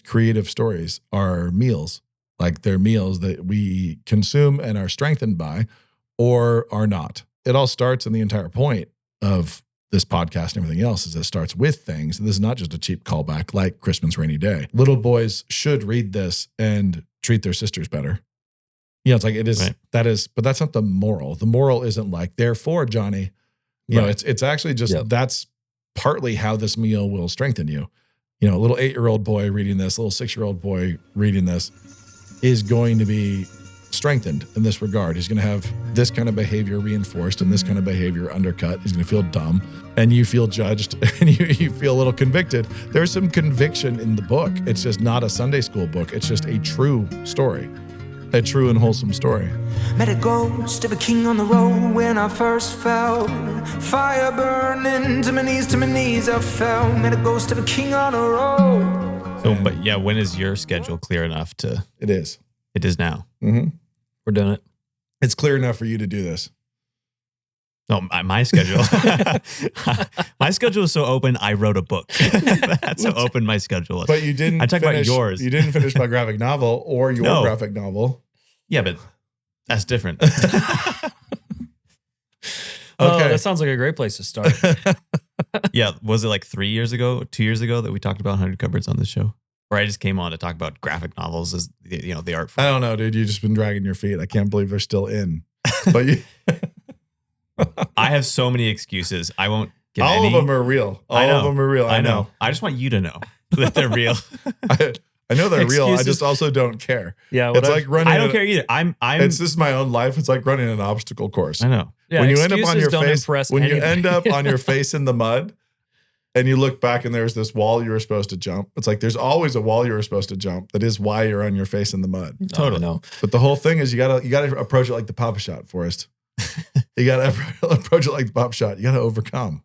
creative stories are meals. Like they're meals that we consume and are strengthened by or are not. It all starts, and the entire point of this podcast and everything else is it starts with things. And this is not just a cheap callback like Crispin's Rainy Day. Little boys should read this and treat their sisters better. You know, it's like it is, right. That is, but that's not the moral. The moral isn't like, therefore, Johnny, you know, it's actually just, that's partly how this meal will strengthen you. You know, a little 8-year-old boy reading this, a little 6-year-old boy reading this is going to be strengthened in this regard. He's going to have this kind of behavior reinforced and this kind of behavior undercut. He's going to feel dumb and you feel judged and you feel a little convicted. There's some conviction in the book. It's just not a Sunday school book. It's just a true story. A true and wholesome story. Met a ghost of a king on the road when I first fell. Fire burning to my knees I fell. Met a ghost of a king on the road. So, but yeah, when is your schedule clear enough to? It is. It is now. Mm-hmm. We're doing it. It's clear enough for you to do this. No, my schedule. My schedule is so open, I wrote a book. That's how open my schedule is. But you didn't I talked about yours. You didn't finish my graphic novel or your graphic novel. Yeah, but that's different. Okay. Oh, that sounds like a great place to start. Yeah. Was it like 2 years ago that we talked about 100 cupboards on this show? Or I just came on to talk about graphic novels as, you know, the art form. I don't know, dude. You've just been dragging your feet. I can't believe they're still in. But you... I have so many excuses. I won't give All any. of them are real. All of them are real. I know. I just want you to know that they're real. I know they're real. I just also don't care. Yeah, it's like running. I don't care either. It's just my own life. It's like running an obstacle course. I know. Yeah, when you end up on your face, when anybody. you end up on your face in the mud, and you look back and there's this wall you were supposed to jump. It's like there's always a wall you were supposed to jump. That is why you're on your face in the mud. Totally. No. But the whole thing is you gotta approach it like the Papa Shot, Forrest. You gotta approach it like the Pop Shot. You gotta overcome.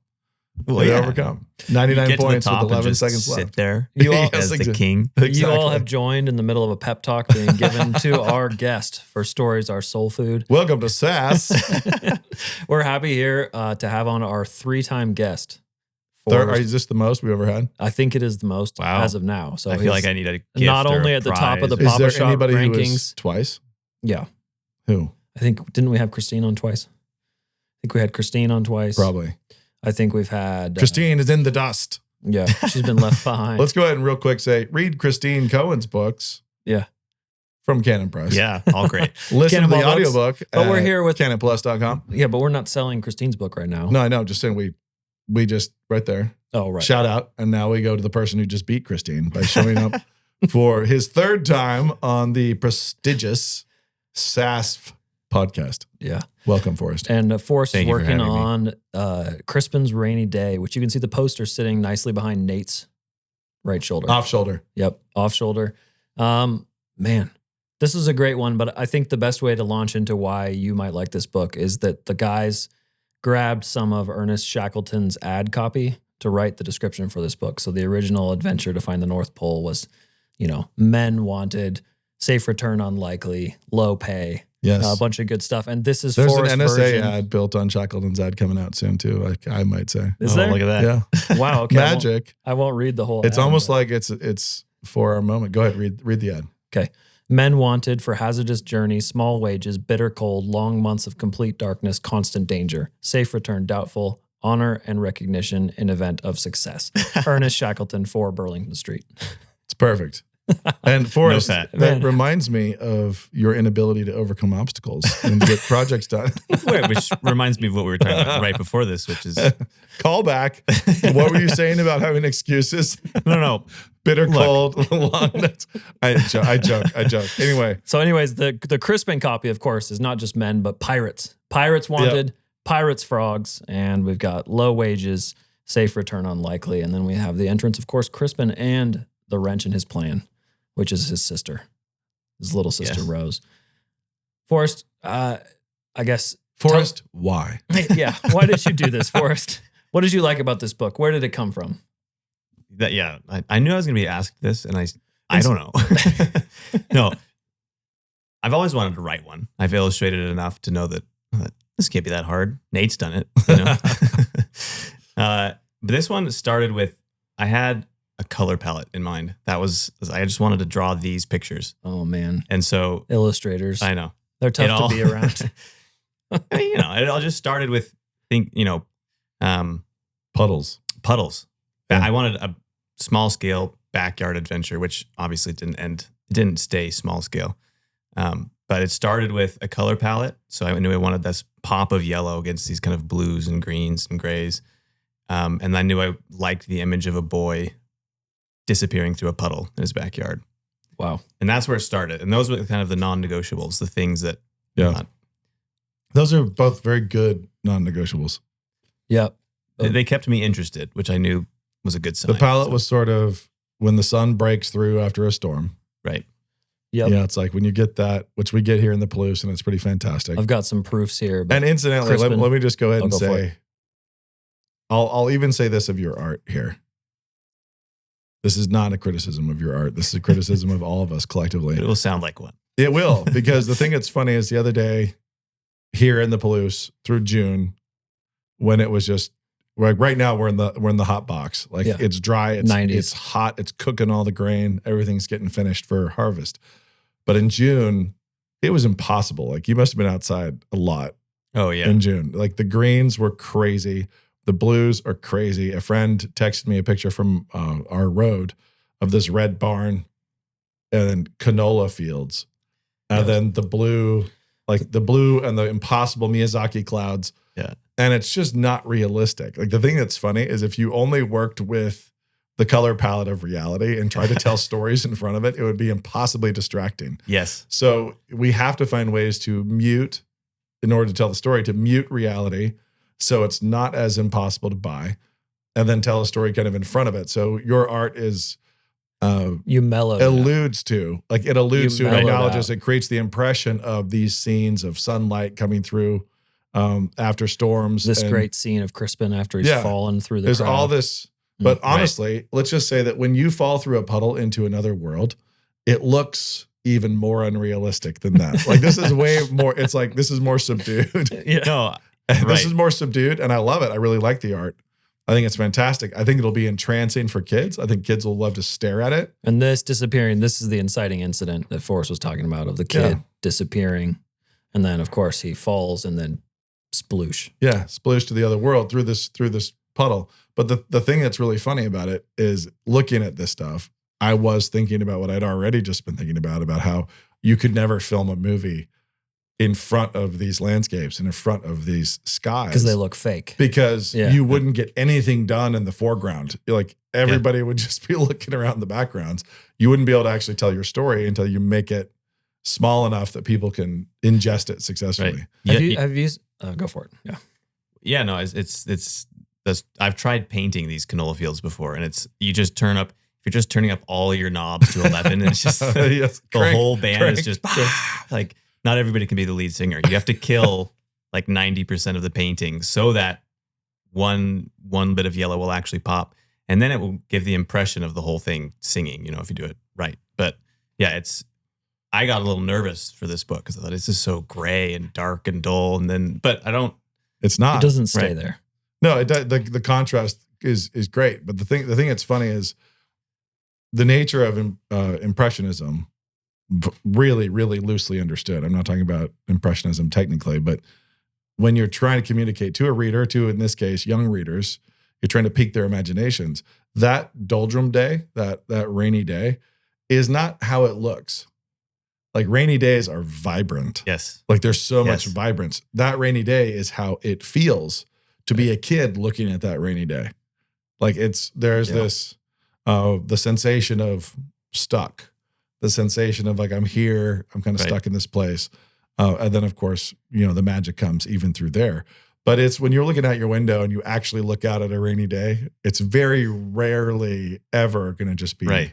Well, yeah. Overcome. 99 points with 11 seconds left. Sit there You all, as the king. Exactly. You all have joined in the middle of a pep talk being given to our guest for Stories Our Soul Food. Welcome to SAS. We're happy here to have on our 3-time guest. Is this the most we've ever had? I think it is the most as of now. So I feel like I need a gift not or only a at the top of the Is Papa there Shop anybody who rankings. was twice? Yeah. Who? I think, didn't we have Christine on twice? I think we had Christine on twice. Probably. I think we've had... Christine is in the dust. Yeah, she's been left behind. Let's go ahead and real quick say, read Christine Cohen's books. Yeah. From Canon Press. Yeah, all great. Listen to the Cannonball audiobook. But we're here with... CanonPlus.com. Yeah, but we're not selling Christine's book right now. No, I know. Just saying we just, right there. Oh, right. Shout out. And now we go to the person who just beat Christine by showing up for his 3rd time on the prestigious SASF podcast. Yeah. Welcome, Forrest. And Forrest is Thank you for working having on Crispin's Rainy Day, which you can see the poster sitting nicely behind Nate's right shoulder. Off shoulder. Yep, off shoulder. Man, this is a great one, but I think the best way to launch into why you might like this book is that the guys grabbed some of Ernest Shackleton's ad copy to write the description for this book. So the original adventure to find the North Pole was, you know, men wanted, safe return unlikely, low pay. Yes. A bunch of good stuff. And this is There's Forrest's an NSA version. ad built on Shackleton's ad coming out soon, too, I might say. Is there? Look at that. Yeah. Wow. Okay. Magic. I won't read the whole It's ad, almost but- like it's for our moment. Go ahead, read the ad. Okay. Men wanted for hazardous journeys, small wages, bitter cold, long months of complete darkness, constant danger, safe return doubtful, honor and recognition in event of success. Ernest Shackleton, 4 Burlington Street. It's perfect. And Forrest, No fat. that reminds me of your inability to overcome obstacles and get projects done. Wait, which reminds me of what we were talking about right before this, which is... Call back. What were you saying about having excuses? No. Bitter, Look. cold, long nights. I joke. Anyway. So anyways, the Crispin copy, of course, is not just men, but pirates. Pirates wanted, pirates frogs, and we've got low wages, safe return unlikely. And then we have the entrance, of course, Crispin and the wrench in his plan, which is his sister, his little sister, Yes. Rose. Forrest, I guess. Forrest, why? Yeah. Why did you do this, Forrest? What did you like about this book? Where did it come from? I knew I was going to be asked this, and I don't know. No, I've always wanted to write one. I've illustrated it enough to know that this can't be that hard. Nate's done it, you know. But this one started with, I had a color palette in mind. I just wanted to draw these pictures. Oh man. And so Illustrators. I know. They're tough to be around. I mean, it all just started with Puddles. Yeah. Yeah. I wanted a small scale backyard adventure, which obviously didn't stay small scale. But it started with a color palette. So I knew I wanted this pop of yellow against these kind of blues and greens and grays. And I knew I liked the image of a boy disappearing through a puddle in his backyard. Wow. And that's where it started. And those were kind of the non-negotiables, the things that, Those are both very good non-negotiables. Yep. they kept me interested, which I knew was a good sign. The palette was sort of when the sun breaks through after a storm. right. Yep. Yeah, it's like when you get that, which we get here in the Palouse, and it's pretty fantastic. I've got some proofs here. But And incidentally, Crispin, let me just go ahead and I'll go for say, I'll even say this of your art here. This is not a criticism of your art. This is a criticism of all of us collectively. But it will sound like one. It will, because the thing that's funny is the other day here in the Palouse through June, when it was just like right now we're in the hot box. Like Yeah. it's dry, it's 90s. it's hot, it's cooking all the grain, everything's getting finished for harvest. But in June, it was impossible. Like you must have been outside a lot Oh, yeah. in June. Like the greens were crazy. The blues are crazy. A friend texted me a picture from our road of this red barn and canola fields. And then the blue and the impossible Miyazaki clouds. Yeah. And it's just not realistic. Like the thing that's funny is if you only worked with the color palette of reality and tried to tell stories in front of it, it would be impossibly distracting. Yes. So we have to find ways to mute, in order to tell the story, to mute reality so it's not as impossible to buy, and then tell a story kind of in front of it. So your art is you mellowed it out. alludes to and You acknowledges, mellowed it creates the impression of these scenes of sunlight coming through after storms. This and great scene of Crispin after he's Yeah. fallen through the there's crowd. all this, but Right. honestly, let's just say that when you fall through a puddle into another world, it looks even more unrealistic than that. Like this is way more, it's like this is more subdued. Yeah. No, And Right. this is more subdued, and I love it. I really like the art. I think it's fantastic. I think it'll be entrancing for kids. I think kids will love to stare at it. And this disappearing, this is the inciting incident that Forrest was talking about of the kid Yeah. disappearing. And then, of course, he falls and then sploosh. Yeah, sploosh to the other world through this puddle. But the thing that's really funny about it is looking at this stuff, I was thinking about what I'd already just been thinking about how you could never film a movie in front of these landscapes and in front of these skies. Because they look fake. Because Yeah. you wouldn't get anything done in the foreground. Like everybody would just be looking around the backgrounds. You wouldn't be able to actually tell your story until you make it small enough that people can ingest it successfully. Right. Have you go for it. Yeah. Yeah, no, it's I've tried painting these canola fields before, and you just turn up. If you're just turning up all your knobs to 11, and it's just Yes, the crank, whole band crank. is just like not everybody can be the lead singer. You have to kill like 90% of the painting so that one bit of yellow will actually pop, and then it will give the impression of the whole thing singing. If you do it right. But yeah, I got a little nervous for this book because I thought this is so gray and dark and dull, but I don't. It's not. It doesn't stay Right. there. No, it does. The contrast is great, but the thing that's funny is the nature of Impressionism, really, really loosely understood. I'm not talking about Impressionism technically, but when you're trying to communicate to a reader, to in this case young readers, you're trying to pique their imaginations. That doldrum day, that rainy day, is not how it looks. Like rainy days are vibrant. Yes. Like there's so much Yes. vibrance. That rainy day is how it feels to be a kid looking at that rainy day. Like there's Yeah. this, the sensation of stuck, the sensation of like, I'm here, I'm kind of Right. stuck in this place. And then of course, the magic comes even through there. But it's when you're looking out your window and you actually look out at a rainy day, it's very rarely ever going to just be Right.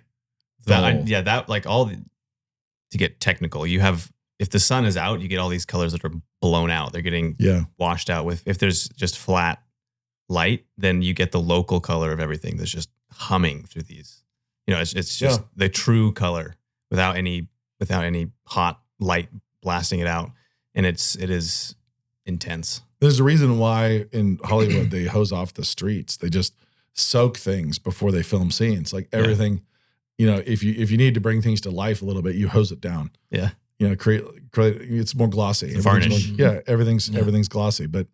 dull. To get technical, you have, if the sun is out, you get all these colors that are blown out. They're getting Yeah. washed out if there's just flat light, then you get the local color of everything that's just humming through these. It's just Yeah. the true color without any hot light blasting it out. And it is intense. There's a reason why in Hollywood they hose off the streets. soak things before they film scenes. Like everything, if you need to bring things to life a little bit, you hose it down. Yeah. Create it's more glossy. Varnish. Everything's glossy. But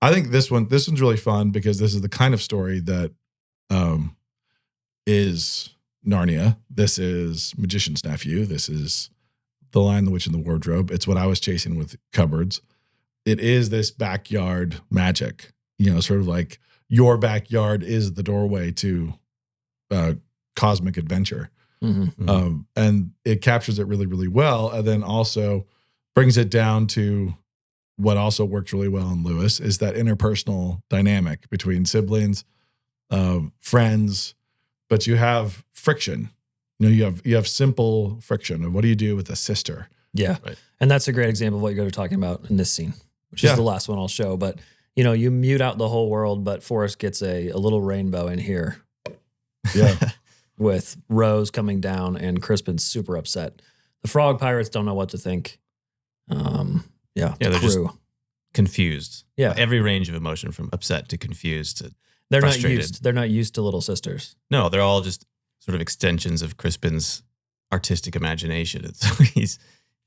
I think this one's really fun because this is the kind of story that is Narnia. This is Magician's Nephew. This is The Lion, the Witch, and the Wardrobe. It's what I was chasing with Cupboards. It is this backyard magic, sort of like your backyard is the doorway to cosmic adventure. Mm-hmm. And it captures it really, really well. And then also brings it down to what also works really well in Lewis is that interpersonal dynamic between siblings, friends, but you have friction. You have simple friction of what do you do with a sister? Yeah. Right. And that's a great example of what you're talking about in this scene, which is the last one I'll show. But, you mute out the whole world, but Forrest gets a little rainbow in here. Yeah. With Rose coming down and Crispin's super upset. The frog pirates don't know what to think. They're crew. just confused. Yeah. Every range of emotion from upset to confused to They're frustrated. not used to little sisters. No, they're all just sort of extensions of Crispin's artistic imagination. He's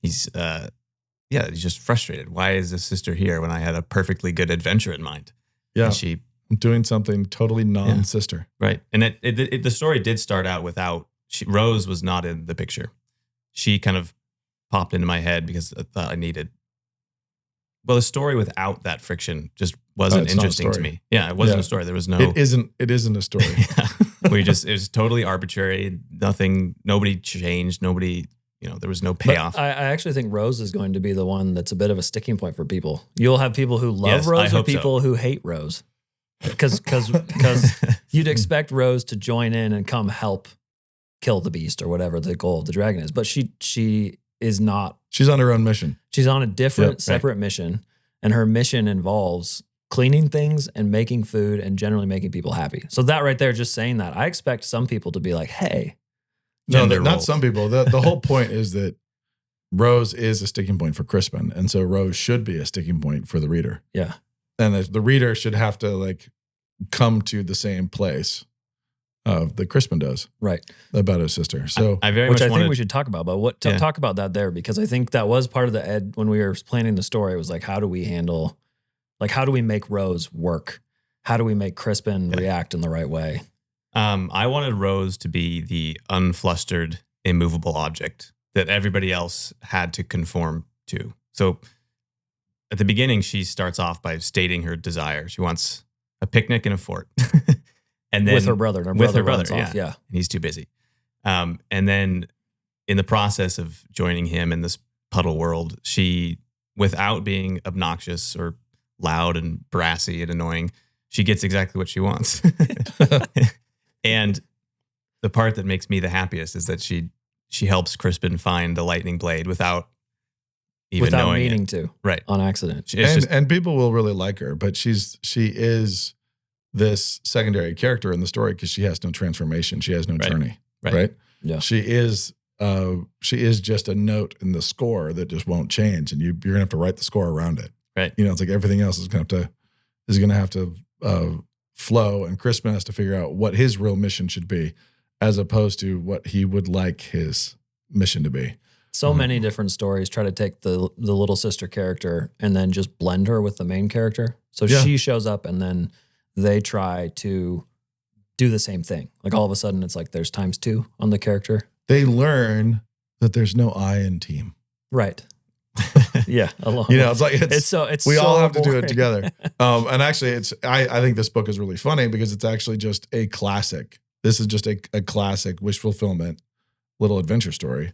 just frustrated. Why is this sister here when I had a perfectly good adventure in mind? Yeah. And I'm doing something totally non-sister. Right. And the story did start out without, Rose was not in the picture. She kind of popped into my head because I thought I needed, the story without that friction just wasn't interesting to me. Yeah, it wasn't a story. There was no. It isn't a story. It was totally arbitrary. Nobody changed. Nobody, there was no payoff. But I actually think Rose is going to be the one that's a bit of a sticking point for people. You'll have people who love Yes, I Rose or hope so. people who hate Rose. Because you'd expect Rose to join in and come help kill the beast or whatever the goal of the dragon is. But she is not. She's on her own mission. She's on a different, separate mission. And her mission involves cleaning things and making food and generally making people happy. So that right there, just saying that, I expect some people to be like, hey. No, Gender not roles. some people. The whole point is that Rose is a sticking point for Crispin. And so Rose should be a sticking point for the reader. Yeah. And the reader should have to come to the same place that Crispin does. Right. About his sister. So I very Which much I think wanted, we should talk about. But talk about that there, because I think that was part of the ed when we were planning the story. It was like, how do we make Rose work? How do we make Crispin react in the right way? I wanted Rose to be the unflustered, immovable object that everybody else had to conform to. So at the beginning, she starts off by stating her desire. She wants a picnic in a fort. And then With her brother. And her brother runs off. Yeah. And he's too busy. And then in the process of joining him in this puddle world, she, without being obnoxious or loud and brassy and annoying, she gets exactly what she wants. And the part that makes me the happiest is that she helps Crispin find the lightning blade without even knowing meaning it. to. Right. On accident. And people will really like her, but she is this secondary character in the story because she has no transformation. She has no journey. Right. Yeah. She is just a note in the score that just won't change, and you're gonna have to write the score around it. Right. It's like everything else is gonna have to flow, and Crispin has to figure out what his real mission should be, as opposed to what he would like his mission to be. So many different stories try to take the little sister character and then just blend her with the main character. So she shows up and then they try to do the same thing. Like all of a sudden it's like there's ×2 on the character. They learn that there's no I in team. Right. Yeah. Alone. We all have to do it together. And actually I think this book is really funny because it's actually just a classic. This is just a classic wish fulfillment little adventure story.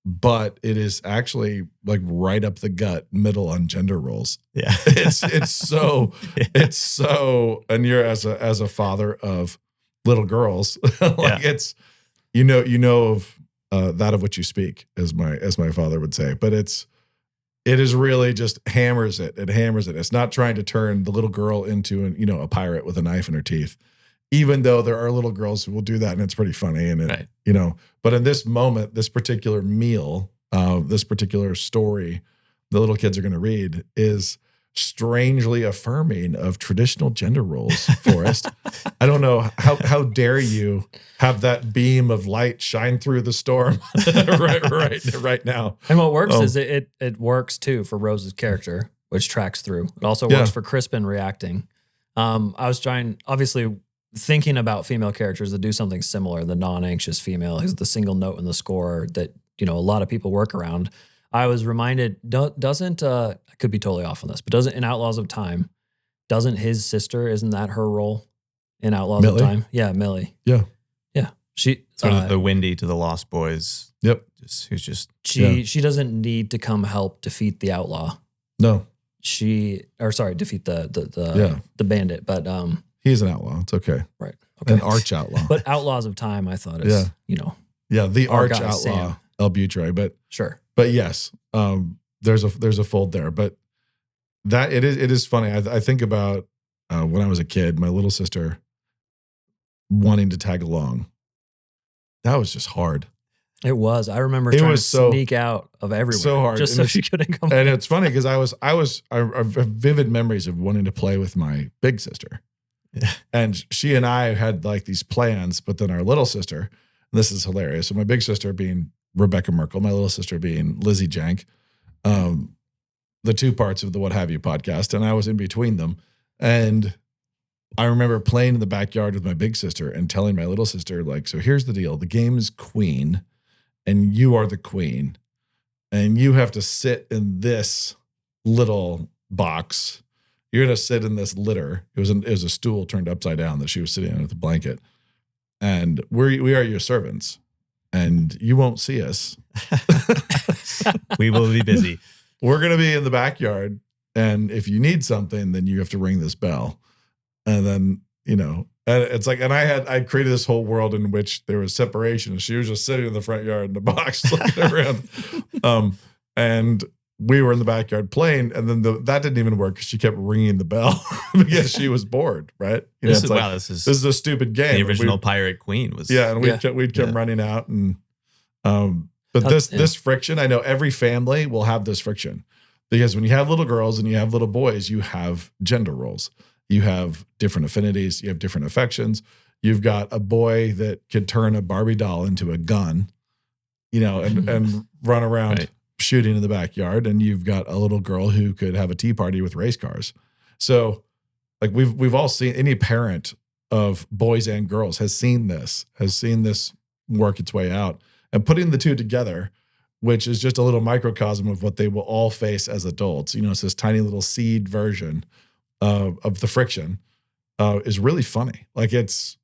But it is actually like right up the gut middle on gender roles. Yeah. It's so, and you're as a father of little girls, it's, of that of which you speak, as my father would say, but it is really just hammers it. It hammers it. It's not trying to turn the little girl into a pirate with a knife in her teeth, even though there are little girls who will do that. And it's pretty funny. And but in this moment, this particular meal, this particular story, the little kids are going to read is strangely affirming of traditional gender roles, Forrest. I don't know how dare you have that beam of light shine through the storm right now. And what works is it works too for Rose's character, which tracks through. It also works for Crispin reacting. I was obviously thinking about female characters that do something similar. The non-anxious female who's the single note in the score that, a lot of people work around. I was reminded, I could be totally off on this, but in Outlaws of Time, his sister, isn't that her role in Outlaws Millie? of Time? Yeah, Millie. Yeah. Yeah. She sort of the Wendy to the Lost Boys. Yep. She doesn't need to come help defeat the outlaw. No. Defeat the bandit, but he's an outlaw. It's okay. Right. Okay. An arch outlaw. But Outlaws of Time, I thought is, the our arch guy, outlaw, Sam. El Butre, but Sure. But yes, there's a fold there. But that it is funny. I think about when I was a kid, my little sister wanting to tag along. That was just hard. It was. I remember trying to sneak out of everywhere, so hard, just so she couldn't come. And it's funny because I have vivid memories of wanting to play with my big sister, and she and I had like these plans. But then our little sister, and this is hilarious. So my big sister being Rebecca Merkel, my little sister being Lizzie Jank, the two parts of the What Have You podcast, and I was in between them. And I remember playing in the backyard with my big sister and telling my little sister, like, so here's the deal. The game is queen, and you are the queen, and you have to sit in this little box. You're going to sit in this litter. It was a stool turned upside down that she was sitting on with a blanket. And we are your servants. And you won't see us. We will be busy. We're going to be in the backyard. And if you need something, then you have to ring this bell. And then, and it's like, and I created this whole world in which there was separation. She was just sitting in the front yard in the box looking around. And we were in the backyard playing. And then that didn't even work because she kept ringing the bell because she was bored, right? This is a stupid game. The original Pirate Queen was. Yeah, and we'd come running out. And but this friction, I know every family will have this friction. Because when you have little girls and you have little boys, you have gender roles. You have different affinities. You have different affections. You've got a boy that could turn a Barbie doll into a gun, and run around shooting in the backyard. And you've got a little girl who could have a tea party with race cars. So, like we've all seen, any parent of boys and girls has seen this work its way out, and putting the two together, which is just a little microcosm of what they will all face as adults. It's this tiny little seed version of the friction is really funny. Like it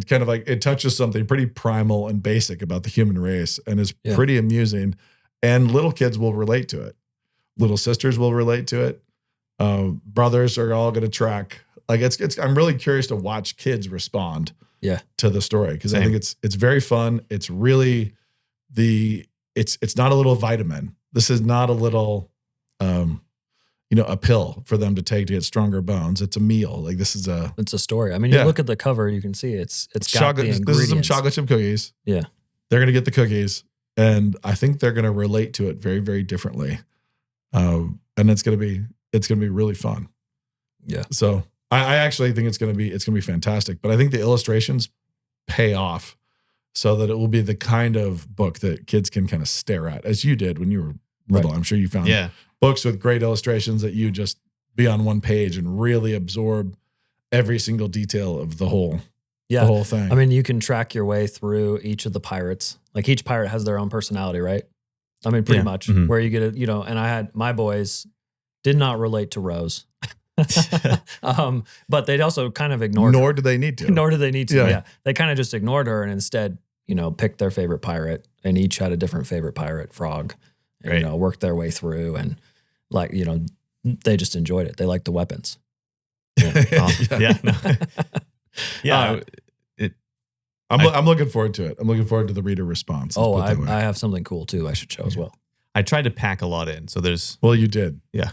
kind of like, it touches something pretty primal and basic about the human race and is pretty amusing. And little kids will relate to it. Little sisters will relate to it. Brothers are all going to track. Like I'm really curious to watch kids respond to the story. Because I think it's very fun. It's really it's not a little vitamin. This is not a little, a pill for them to take to get stronger bones. It's a meal. Like it's a story. I mean, you look at the cover, you can see it's got chocolate. the ingredients. This is some chocolate chip cookies. Yeah. They're going to get the cookies, and I think they're going to relate to it very, very differently. And it's going to be really fun. Yeah. So I actually think it's going to be fantastic, but I think the illustrations pay off so that it will be the kind of book that kids can kind of stare at, as you did when you were little. I'm sure you found books with great illustrations that you just be on one page and really absorb every single detail of the whole thing. I mean, you can track your way through each of the pirates. Like each pirate has their own personality, right? I mean, pretty much. Mm-hmm. Where you get it, and I had my boys did not relate to Rose. But they'd also kind of ignored her. Nor do they need to. Yeah. They kind of just ignored her and instead, picked their favorite pirate, and each had a different favorite pirate, Frog. And, worked their way through, and they just enjoyed it. They liked the weapons. I'm looking forward to it. I'm looking forward to the reader response. I have something cool too I should show as well. I tried to pack a lot in. So there's... Well, you did. Yeah.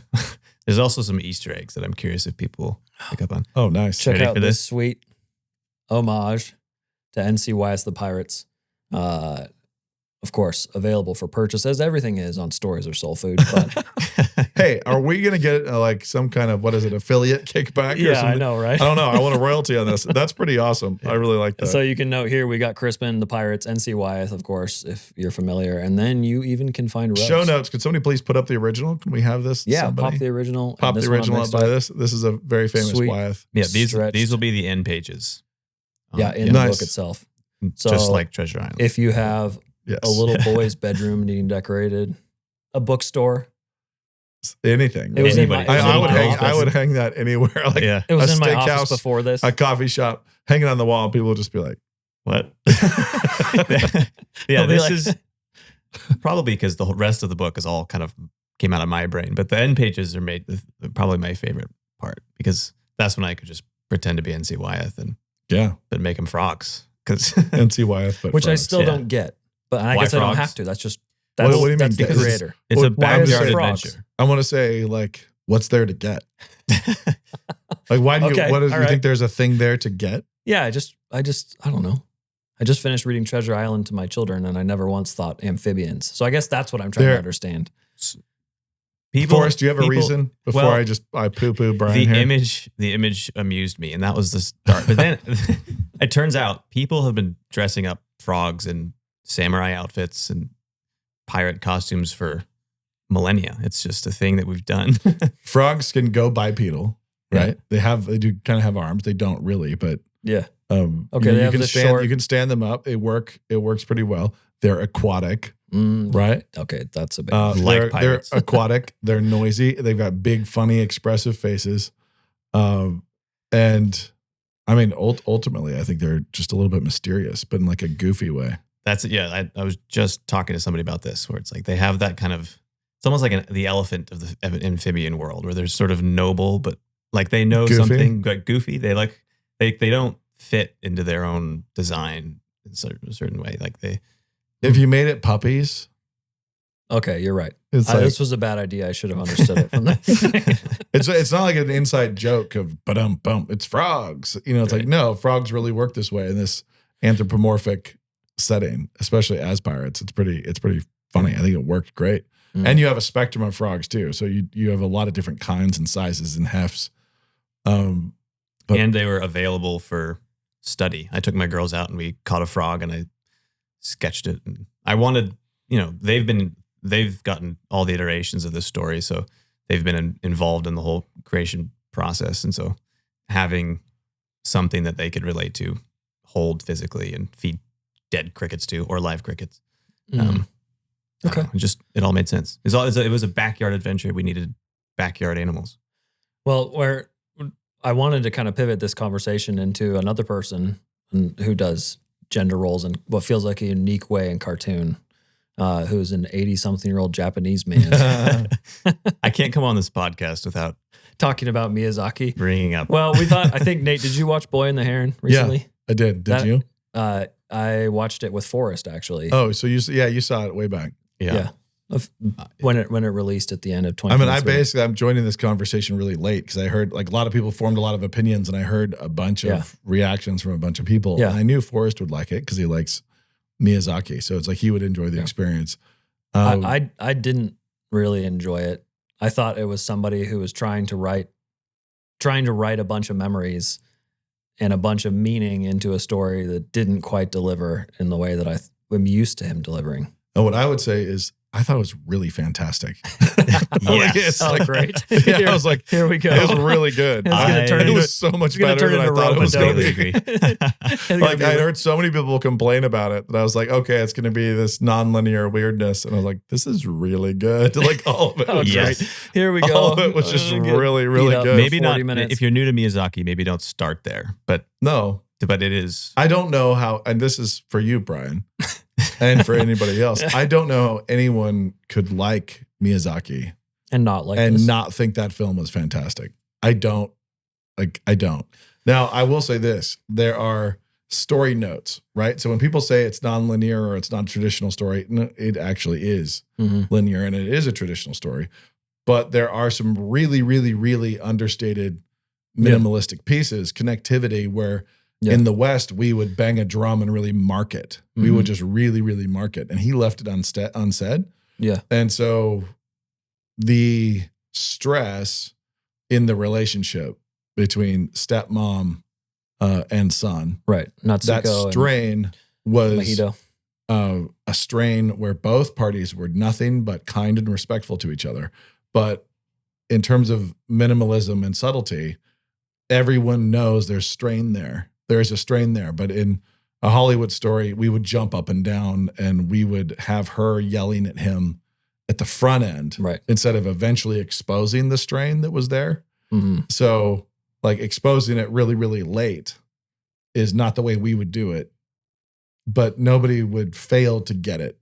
There's also some Easter eggs that I'm curious if people pick up on. Oh, nice. Check out this sweet homage to NC Wyeth, the Pirates. of course, available for purchase, as everything is on Stories or Soul Food. But Hey, are we going to get like some kind of, what is it, affiliate kickback or yeah, something? I know, right? I don't know. I want a royalty on this. That's pretty awesome. I really like that. So you can note here, we got Crispin, the Pirates, NC Wyeth, of course, if you're familiar. And then you even can find Rose. Show notes. Could somebody please put up the original? Can we have this? Yeah, Somebody? pop the original. Pop the original up by this. This is a very famous Sweet. Wyeth. Yeah, these Stretched. will be the end pages. Yeah, in the Nice. book itself. Just So like Treasure Island. if you have Yes. a little boy's bedroom needing decorated, a bookstore. Anything. It was in Anybody. my, it was in I would my hang. office. I would hang that anywhere. Like yeah. It was a in my steakhouse, office before this. a coffee shop, hanging on the wall. People would just be like, What? They'll be this like- is probably because the rest of the book is all kind of came out of my brain, but the end pages are probably my favorite part because that's when I could just pretend to be NC Wyeth and yeah, but make them frogs. Because NC Wyeth, but Which I frogs. still yeah. don't get. But I Why guess I don't frogs? have to. That's just What that's, do you that's mean? the Because creator. it's Well, a why is backyard it frogs? adventure. I want to say like, what's there to get? Like, why do you? Okay, What is? all You right. think there's a thing there to get? Yeah, I don't know. I just finished reading Treasure Island to my children, and I never once thought amphibians. So I guess that's what I'm trying There- to understand. Forrest, do you have a reason before well, I poo poo Brian The here? image amused me, and that was the start. But then it turns out people have been dressing up frogs in samurai outfits and pirate costumes for millennia. It's just a thing that we've done. Frogs can go bipedal, right? They do kind of have arms. They don't really, but Yeah. okay. they You have can the stand. short- You can stand them up. It works pretty well. They're aquatic, right? Okay, that's a big Like they're pirates. aquatic. They're noisy. They've got big, funny, expressive faces. And I mean, ultimately, I think they're just a little bit mysterious, but in like a goofy way. That's it. Yeah, I was just talking to somebody about this, where it's like they have that kind of. It's almost like the elephant of the amphibian world, where they're sort of noble, but like they know Goofy. something like goofy. They don't fit into their own design in a certain way. Like they. If you made it puppies, Okay, you're right. it's like This was a bad idea. I should have understood it from the it's not like an inside joke of bum. It's frogs. You know, it's like no, frogs really work this way in this anthropomorphic setting, especially as pirates. It's pretty funny. I think it worked great. Mm. And you have a spectrum of frogs too. So you have a lot of different kinds and sizes and hefts. But- And they were available for study. I took my girls out and we caught a frog and I sketched it. And I wanted, they've gotten all the iterations of this story. So they've been involved in the whole creation process. And so having something that they could relate to, hold physically and feed dead crickets to or live crickets. Okay. It all made sense. It was a backyard adventure. We needed backyard animals. Well, where I wanted to kind of pivot this conversation into another person who does gender roles in what feels like a unique way in cartoon, who's an 80-something-year-old Japanese man I can't come on this podcast without talking about Miyazaki. bringing up. Well, I think, Nate, did you watch Boy and the Heron recently? I did. Did you? I watched it with Forrest, actually. Oh, so you saw it way back. Yeah. When it released at the end of I mean, 2023. I'm joining this conversation really late because I heard like a lot of people formed a lot of opinions and I heard a bunch of reactions from a bunch of people. Yeah. And I knew Forrest would like it because he likes Miyazaki. So it's like he would enjoy the experience. I didn't really enjoy it. I thought it was somebody who was trying to write a bunch of memories and a bunch of meaning into a story that didn't quite deliver in the way that I'm used to him delivering. And what I would say is I thought it was really fantastic. Yes. It's Oh, like- great. Yeah, I was like, Here we go. it was really good. It's gonna turn It into- was so much It's gonna better turn than I into thought it was going to Totally be. agree. Like I heard so many people complain about it that I was like, okay, it's going to be this non-linear weirdness, and I was like, this is really good. Like all of it, Oh, was Yes. great. Here we go. all of it was just I'm gonna get really, beat really up good. for Maybe 40 not. minutes. If you're new to Miyazaki, maybe don't start there. But No, it is. I don't know how, and this is for you, Brian, and for anybody else. I don't know how anyone could like Miyazaki and not like and this. not think that film was fantastic. I don't. Now, I will say this. There are story notes, right? So when people say it's non-linear or it's not a traditional story, no, it actually is Mhm. linear and it is a traditional story. But there are some really, really, really understated minimalistic pieces, connectivity where Yeah. In the West, we would bang a drum and really mark it. We would just really, really mark it. And he left it unsaid. Yeah. And so the stress in the relationship between stepmom and son, Right. Natsuko that strain and was Mahito. A strain where both parties were nothing but kind and respectful to each other. But in terms of minimalism and subtlety, everyone knows there's strain there. There's a strain there. But in a Hollywood story, we would jump up and down and we would have her yelling at him at the front end, Right. instead of eventually exposing the strain that was there. Mm-hmm. So like exposing it really, really late is not the way we would do it, but nobody would fail to get it.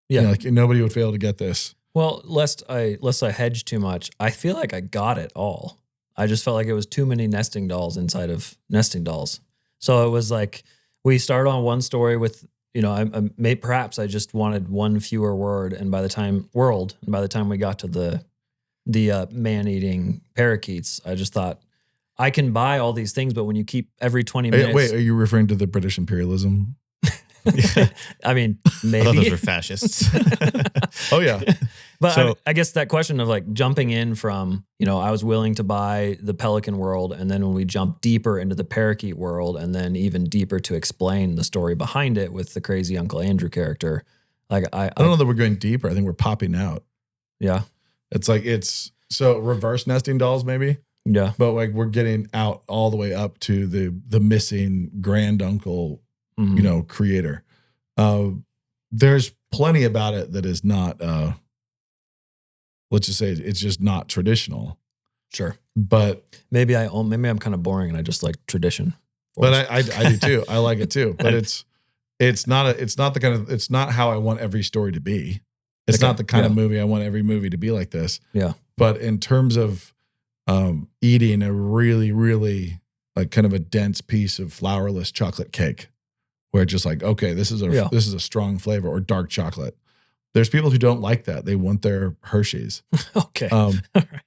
Yeah. You know, like nobody would fail to get this. Well, lest I hedge too much, I feel like I got it all. I just felt like it was too many nesting dolls inside of nesting dolls. So it was like we started on one story with, you know, perhaps I just wanted one fewer word, and by the time we got to the man-eating parakeets, I just thought I can buy all these things, but when you keep every 20 minutes, Wait, are you referring to the British imperialism? I mean, I thought maybe. those were fascists. Oh yeah. But So- I guess that question of like jumping in from, you know, I was willing to buy the pelican world, and then when we jump deeper into the parakeet world, and then even deeper to explain the story behind it with the crazy Uncle Andrew character, like I don't know that we're going deeper. I think we're popping out. Yeah, It's like so reverse nesting dolls maybe, yeah, but like we're getting out all the way up to the missing granduncle, Mhm. you know, creator. There's plenty about it that is not, let's just say it's just not traditional, sure. but Maybe I'm kind of boring and I just like tradition. I do too. I like it too, but it's not how I want every story to be. It's Okay, not the kind of yeah. movie I want every movie to be like this. Yeah. But in terms of eating a really, really like kind of a dense piece of flourless chocolate cake, where it's just like, okay, this is a strong flavor, or dark chocolate. There's people who don't like that. They want their Hershey's, Okay.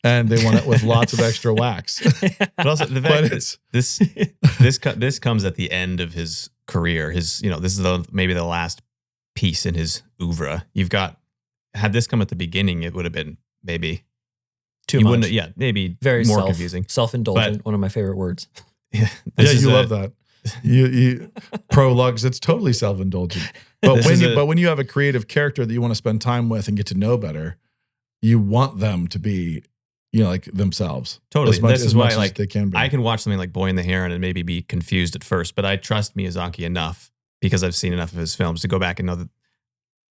and they want it with lots of extra wax. But also the But fact that this comes at the end of his career. This is maybe the last piece in his oeuvre. Had this come at the beginning, it would have been maybe Too you much. wouldn't. Yeah, maybe Very more confusing. Self-indulgent, one of my favorite words. Yeah, You love that. You prologues. It's totally self-indulgent. But when you have a creative character that you want to spend time with and get to know better, you want them to be, you know, like themselves. Totally. As much, This is as why, much as like, they can be. I can watch something like Boy and the Heron and maybe be confused at first, but I trust Miyazaki enough because I've seen enough of his films to go back and know that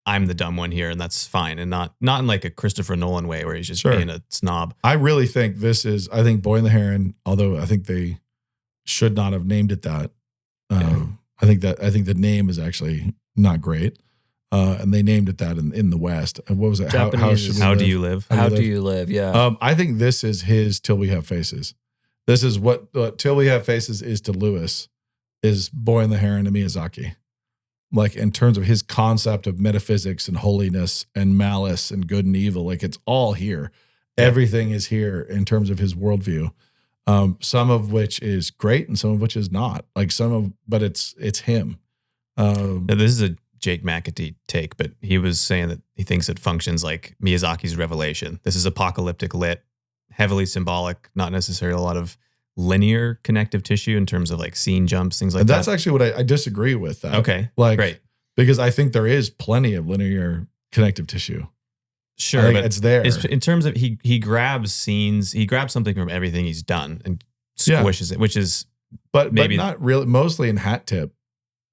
I'm the dumb one here, and that's fine, and not in like a Christopher Nolan way where he's just Sure. being a snob. I really think I think Boy and the Heron, although I think they should not have named it that. I think the name is actually not great. And they named it that in the West. What was it? Japanese How do you live? How do you live? Yeah. I think this is his Till We Have Faces. This is what Till We Have Faces is to Lewis, is Boy and the Heron to Miyazaki. Like in terms of his concept of metaphysics and holiness and malice and good and evil, like it's all here. Yeah. Everything is here in terms of his worldview. Some of which is great and some of which is not. But it's him. Now, this is a Jake McAtee take, but he was saying that he thinks it functions like Miyazaki's Revelation. This is apocalyptic lit, heavily symbolic, not necessarily a lot of linear connective tissue in terms of like scene jumps, things like And that. that's actually what I disagree with that. Okay, Like, great. because I think there is plenty of linear connective tissue. I Sure, think but it's there. in terms of he grabs scenes, he grabs something from everything he's done and Yeah. squishes it, which is but maybe- not really, mostly in hat tip,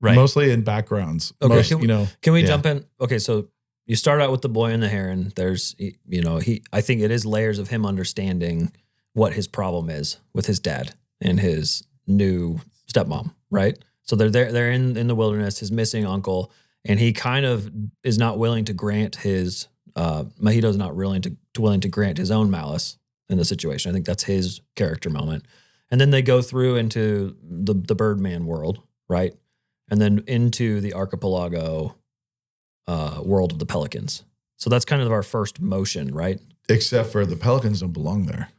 right. mostly in backgrounds. Okay, Most, can we- you know, Can we Yeah. jump in? Okay, so you start out with the Boy and the Heron. There's, you know, I think it is layers of him understanding what his problem is with his dad and his new stepmom, right? So they're in the wilderness, his missing uncle, and he kind of is not willing to grant his Mahito's not willing to grant his own malice in the situation. I think that's his character moment. And then they go through into the Birdman world, right? And then into the archipelago world of the pelicans. So that's kind of our first motion, right? except for the pelicans don't belong there.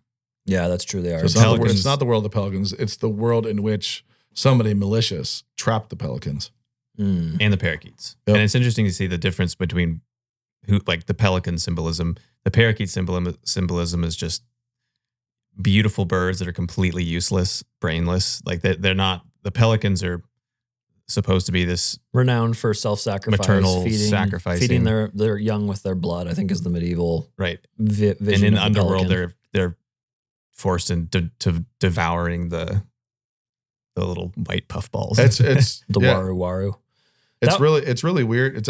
Yeah, that's true. They are. So it's not the world of the pelicans. It's the world in which somebody malicious trapped the pelicans. And the parakeets. Yep. And it's interesting to see the difference between like the pelican symbolism. The parakeet symbolism is just beautiful birds that are completely useless, brainless. Like they're not, the pelicans are supposed to be this renowned for self-sacrifice, maternal sacrificing. feeding their young with their blood, I think is the medieval right. vision. And in the of underworld, pelican. they're forced into devouring the little white puffballs. It's the yeah. waru. It's really weird. It's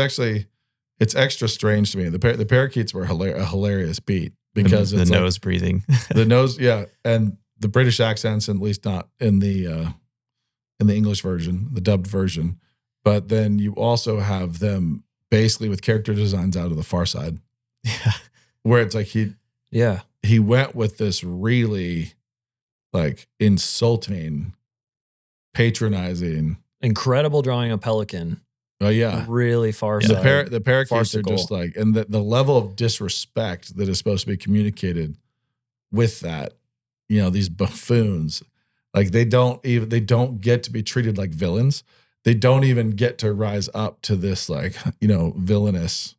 extra strange to me. The parakeets were a hilarious beat because the it's nose breathing, the nose, yeah, and the British accents, at least not in the English version, the dubbed version. But then you also have them basically with character designs out of the Far Side, yeah, where it's like he went with this really like insulting, patronizing, incredible drawing of pelican. oh yeah, Really far the side. the parakeets farcical. are just like, and the level of disrespect that is supposed to be communicated with that, these buffoons, like they don't get to be treated like villains. They don't even get to rise up to this like, villainous,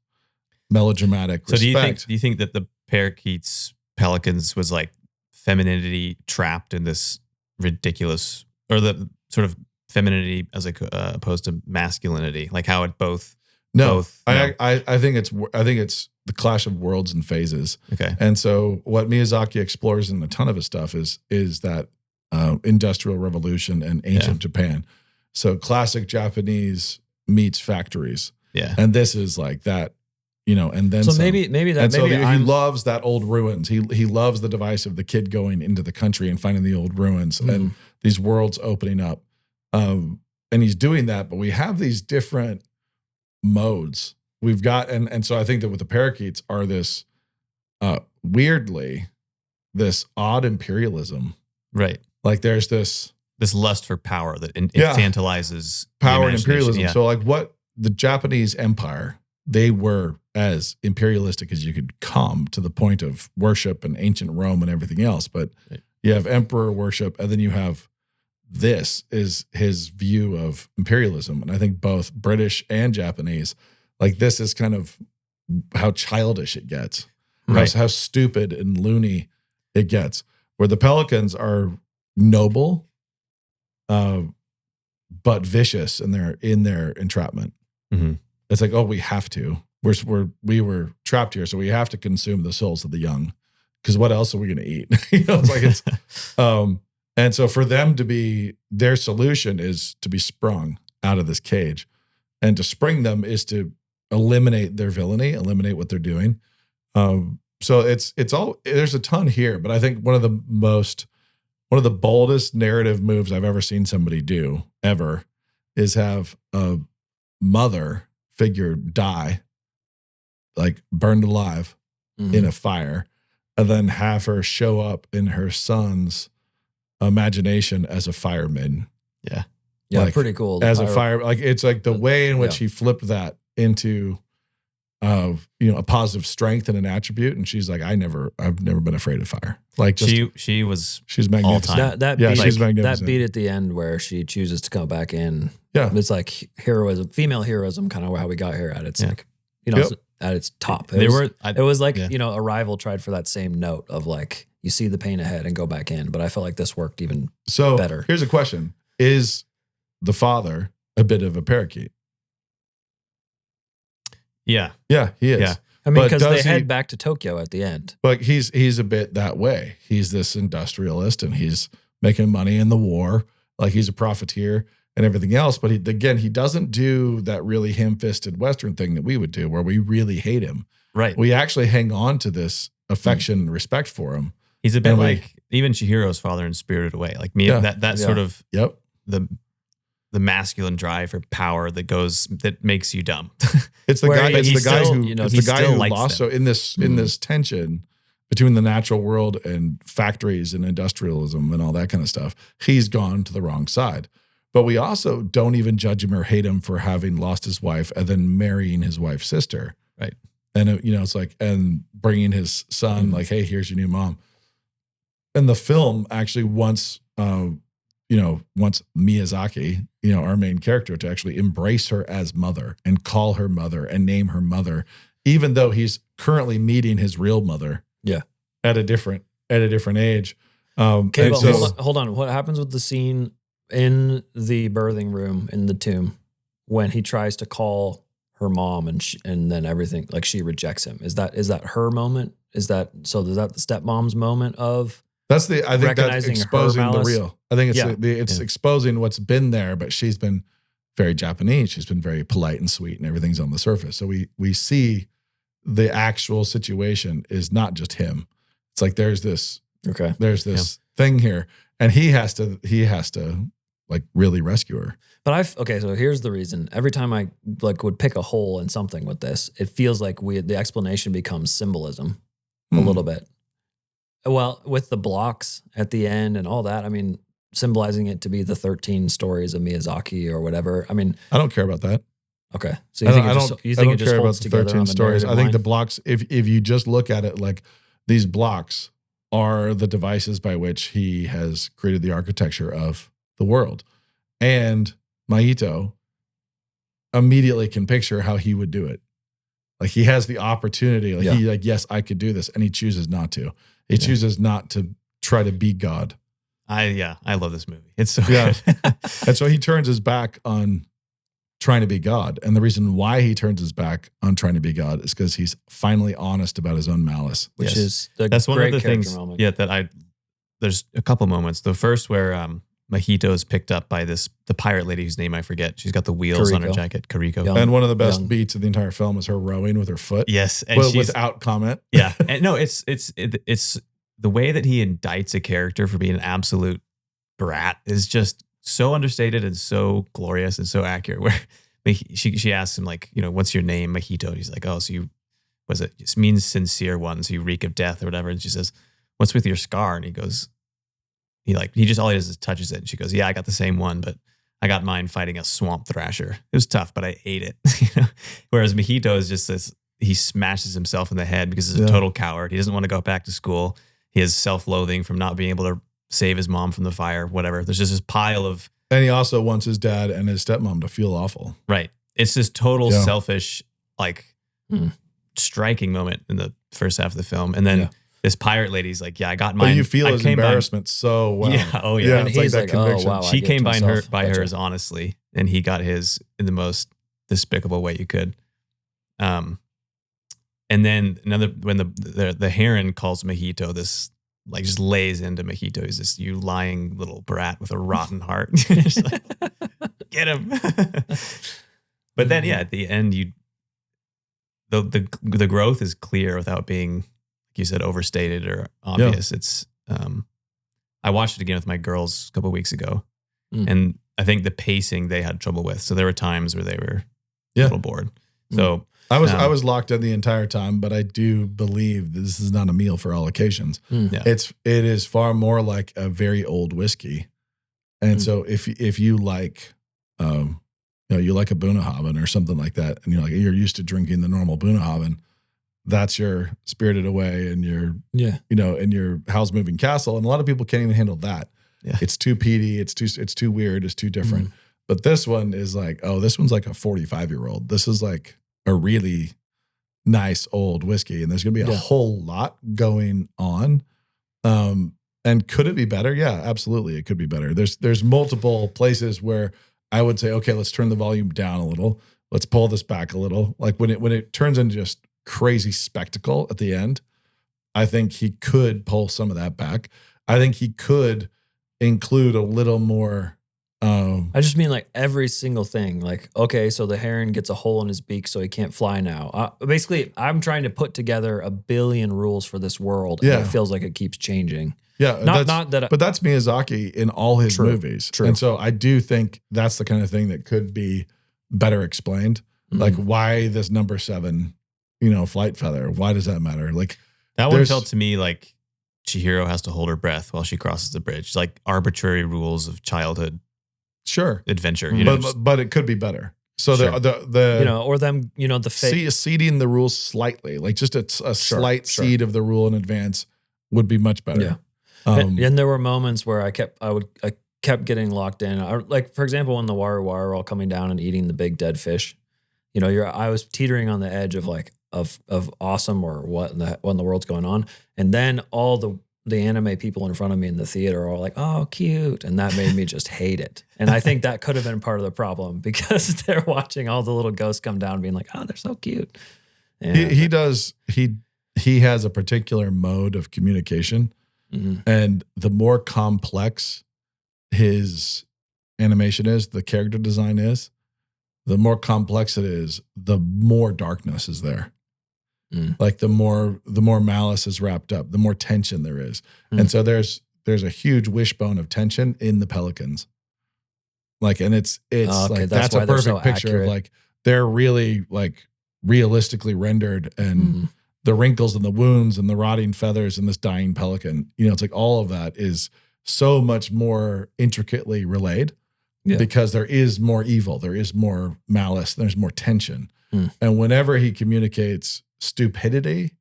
melodramatic So respect. do you think that the parakeets, pelicans was like femininity trapped in this ridiculous, or the sort of femininity as opposed to masculinity, like how it both? No, I think it's the clash of worlds and phases. Okay. And so what Miyazaki explores in a ton of his stuff is that industrial revolution and ancient Japan. So classic Japanese meets factories. Yeah. And this is like that, and then So some. maybe that And so maybe he loves that old ruins. He loves the device of the kid going into the country and finding the old ruins and these worlds opening up. And he's doing that, but we have these different modes. We've got, and so I think that with the parakeets are this weirdly, this odd imperialism. Right. Like there's this lust for power that infantilizes power the and imperialism. Yeah. So like what the Japanese empire, they were as imperialistic as you could come, to the point of worship and ancient Rome and everything else. But you have emperor worship, and then you have, this is his view of imperialism. And I think both British and Japanese, like this is kind of how childish it gets, Right. how stupid and loony it gets, where the pelicans are noble, but vicious in their entrapment. Mm-hmm. It's like, oh, we have to. We were trapped here, so we have to consume the souls of the young, because what else are we going to eat? It's like it's, and so for them to be, their solution is to be sprung out of this cage, and to spring them is to eliminate their villainy, eliminate what they're doing. So it's all, there's a ton here, but I think one of the boldest narrative moves I've ever seen somebody do ever is have a mother figure die, like burned alive in a fire, and then have her show up in her son's imagination as a fireman. Yeah. Yeah, Like, pretty cool. As a fire, like it's like the way in which yeah. he flipped that into a positive strength and an attribute. And she's like, I've never been afraid of fire. Like just, she's magnificent. time. That Yeah, beat, she's that magnificent. beat at the end where she chooses to come back in. Yeah. It's like heroism, female heroism, kind of how we got here at its like, Yep. at its top. It was like, yeah. Arrival tried for that same note of like, you see the pain ahead and go back in. But I felt like this worked even So better. here's a question. Is the father a bit of a parakeet? Yeah. Yeah, he is. Yeah. I mean, but because they does he- head back to Tokyo at the end. But he's a bit that way. He's this industrialist, and he's making money in the war. Like he's a profiteer and everything else. But he doesn't do that really ham-fisted Western thing that we would do, where we really hate him. Right. We actually hang on to this affection and respect for him. He's a bit and we- like even Chihiro's father in Spirited Away. Like me, Yeah. that sort of Yep. the masculine drive for power that makes you dumb. It's the Where guy. It's he the guy still, who. you know, It's he the guy still who likes lost. them. So in this tension between the natural world and factories and industrialism and all that kind of stuff, he's gone to the wrong side. But we also don't even judge him or hate him for having lost his wife and then marrying his wife's sister. Right. And it's like, and bringing his son, like, hey, here's your new mom. And the film actually once, wants Miyazaki, our main character, to actually embrace her as mother and call her mother and name her mother, even though he's currently meeting his real mother. Yeah. At a different age. Okay, and but so, hold on. What happens with the scene in the birthing room in the tomb when he tries to call her mom and then everything, like she rejects him? Is that her moment? Is that the stepmom's moment of I think that's recognizing her exposing the malice? real. I think it's exposing what's been there, but she's been very Japanese. She's been very polite and sweet, and everything's on the surface. So we see the actual situation is not just him. It's like there's this thing here, and he has to like really rescue her. But so here's the reason. Every time I would pick a hole in something with this, it feels like the explanation becomes symbolism a little bit. Well, with the blocks at the end and all that, I mean, symbolizing it to be the 13 stories of Miyazaki or whatever. I mean, I don't care about that. Okay, so you think it just holds together 13 on the stories. I think line? the blocks, if you just look at it like these blocks are the devices by which he has created the architecture of the world, and Mahito immediately can picture how he would do it. Like he has the opportunity. Yes, I could do this, and he chooses not to. He chooses not to try to be God. I love this movie. It's so good. And so he turns his back on trying to be God. And the reason why he turns his back on trying to be God is because he's finally honest about his own malice. Which is that's one of the things. Moment. Yeah, there's a couple moments. The first where Mahito is picked up by the pirate lady whose name I forget. She's got the wheels on her jacket, Kariko. And one of the best beats of the entire film is her rowing with her foot. Yes, and without comment. Yeah, and no, it's the way that he indicts a character for being an absolute brat is just so understated and so glorious and so accurate. Where she asks him like, what's your name, Mahito? And he's like, oh, so it means sincere one, so you reek of death or whatever. And she says, what's with your scar? And he goes, he just all he does is touches it. And she goes, yeah, I got the same one, but I got mine fighting a swamp thrasher. It was tough, but I ate it. Whereas Mahito is just this, he smashes himself in the head because he's a total coward. He doesn't want to go back to school. He has self-loathing from not being able to save his mom from the fire, whatever. There's just this pile of... And he also wants his dad and his stepmom to feel awful. Right. It's this total selfish, striking moment in the first half of the film. And then this pirate lady's like, I got mine. But you feel his embarrassment so well. Yeah. Oh, yeah. And he's like, oh, wow. She came by hers honestly, and he got his in the most despicable way you could. And then when the Heron calls Mahito this, like just lays into Mahito, he's this, you lying little brat with a rotten heart. Like, get him. But then, at the end, the growth is clear without being, like you said, overstated or obvious. It's, I watched it again with my girls a couple of weeks ago, and I think the pacing they had trouble with. So there were times where they were a little bored. So I was locked in the entire time, but I do believe that this is not a meal for all occasions. It is far more like a very old whiskey. And so if you like, you like a Bunnahabhain or something like that, and you're used to drinking the normal Bunnahabhain, that's your Spirited Away and your, and your Howl's Moving Castle. And a lot of people can't even handle that. Yeah. It's too peaty. It's too weird. It's too different. But this one is like, this one's like a 45-year-old. This is like a really nice old whiskey, and there's going to be a whole lot going on. And could it be better? Yeah, absolutely. It could be better. There's multiple places where I would say, okay, let's turn the volume down a little. Let's pull this back a little. Like when it turns into just crazy spectacle at the end, I think he could pull some of that back. I think he could include a little more. I just mean like every single thing. Like, okay, so the heron gets a hole in his beak, so he can't fly now. Basically, I'm trying to put together a billion rules for this world, and it feels like it keeps changing. Yeah, but that's Miyazaki in all his movies. True. And so I do think that's the kind of thing that could be better explained. Like why this number 7, flight feather? Why does that matter? Like that one felt to me like Chihiro has to hold her breath while she crosses the bridge. Like arbitrary rules of childhood. Sure. Adventure. But it could be better. So the or them, the fake seeding the rules slightly, like just a slight seed of the rule in advance would be much better. Yeah. And there were moments where I kept getting locked in. Like, for example, when the waru are all coming down and eating the big dead fish, you know, I was teetering on the edge of like, of awesome or what in the world's going on. And then all the anime people in front of me in the theater are all like, oh, cute. And that made me just hate it. And I think that could have been part of the problem because they're watching all the little ghosts come down being like, oh, they're so cute. And he has a particular mode of communication. Mm-hmm. And the more complex his animation is, the character design is, the more complex it is, the more darkness is there. Like the more malice is wrapped up, the more tension there is. And so there's a huge wishbone of tension in the pelicans. Like, and it's like, that's a perfect picture accurate. Of like, they're really like realistically rendered, and the wrinkles and the wounds and the rotting feathers and this dying pelican, you know, it's like all of that is so much more intricately relayed because there is more evil, there is more malice, there's more tension. And whenever he communicates stupidity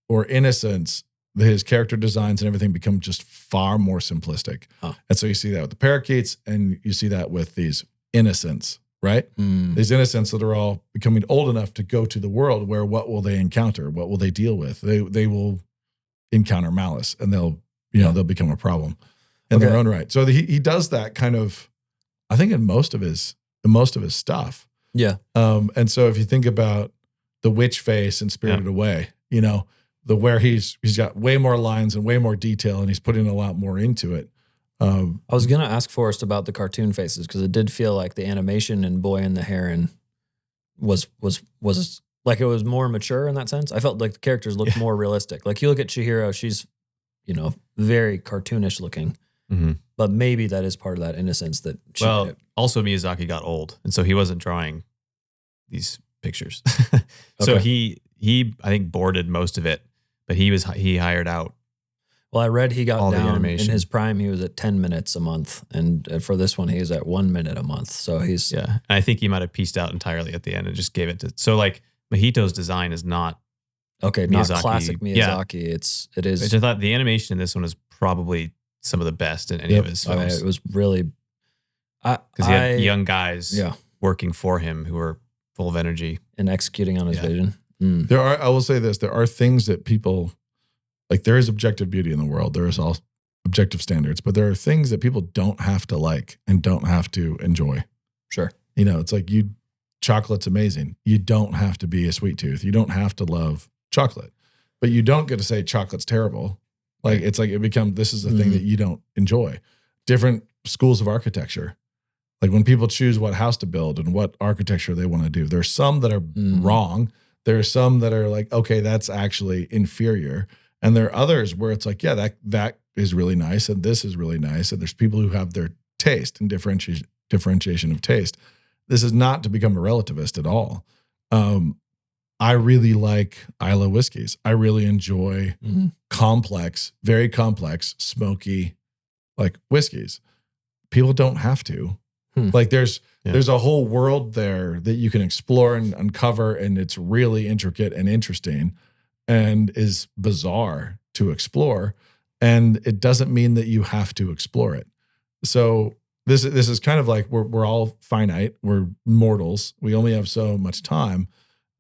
or innocence, his character designs and everything become just far more simplistic. And so you see that with the parakeets, and you see that with these innocents, right? These innocents that are all becoming old enough to go to the world where what will they encounter? What will they deal with? They will encounter malice, and they'll become a problem in their own right. So he does that kind of, I think, in most of his stuff. Yeah. And so if you think about the witch face and Spirited Away, you know, where he's got way more lines and way more detail, and he's putting a lot more into it. I was going to ask Forrest about the cartoon faces, because it did feel like the animation in Boy and the Heron was like, it was more mature in that sense. I felt like the characters looked more realistic. Like you look at Chihiro, she's, you know, very cartoonish looking, but maybe that is part of that innocence that she also Miyazaki got old, and so he wasn't drawing these pictures. So he I think boarded most of it, but he hired out. Well, I read he got down in his prime. He was at 10 minutes a month, and for this one, he was at 1 minute a month. So he's And I think he might have pieced out entirely at the end and just gave it to. So like Mahito's design is not not classic Miyazaki. It is. Which I thought the animation in this one is probably some of the best in any of his films. I mean, it was really because he had young guys working for him who were full of energy and executing on his vision. I will say this, there are things that people, like there is objective beauty in the world. There is all objective standards, but there are things that people don't have to like and don't have to enjoy. Sure. You know, it's like chocolate's amazing. You don't have to be a sweet tooth. You don't have to love chocolate, but you don't get to say chocolate's terrible. Like, it's like this is the thing that you don't enjoy. Different schools of architecture. Like when people choose what house to build and what architecture they want to do, there's some that are wrong. There are some that are like, okay, that's actually inferior. And there are others where it's like, yeah, that is really nice. And this is really nice. And there's people who have their taste and differentiation of taste. This is not to become a relativist at all. I really like Islay whiskeys. I really enjoy complex, very complex, smoky, like whiskeys. People don't have to. Like there's a whole world there that you can explore and uncover, and it's really intricate and interesting and is bizarre to explore. And it doesn't mean that you have to explore it. So this is kind of like we're all finite. We're mortals. We only have so much time.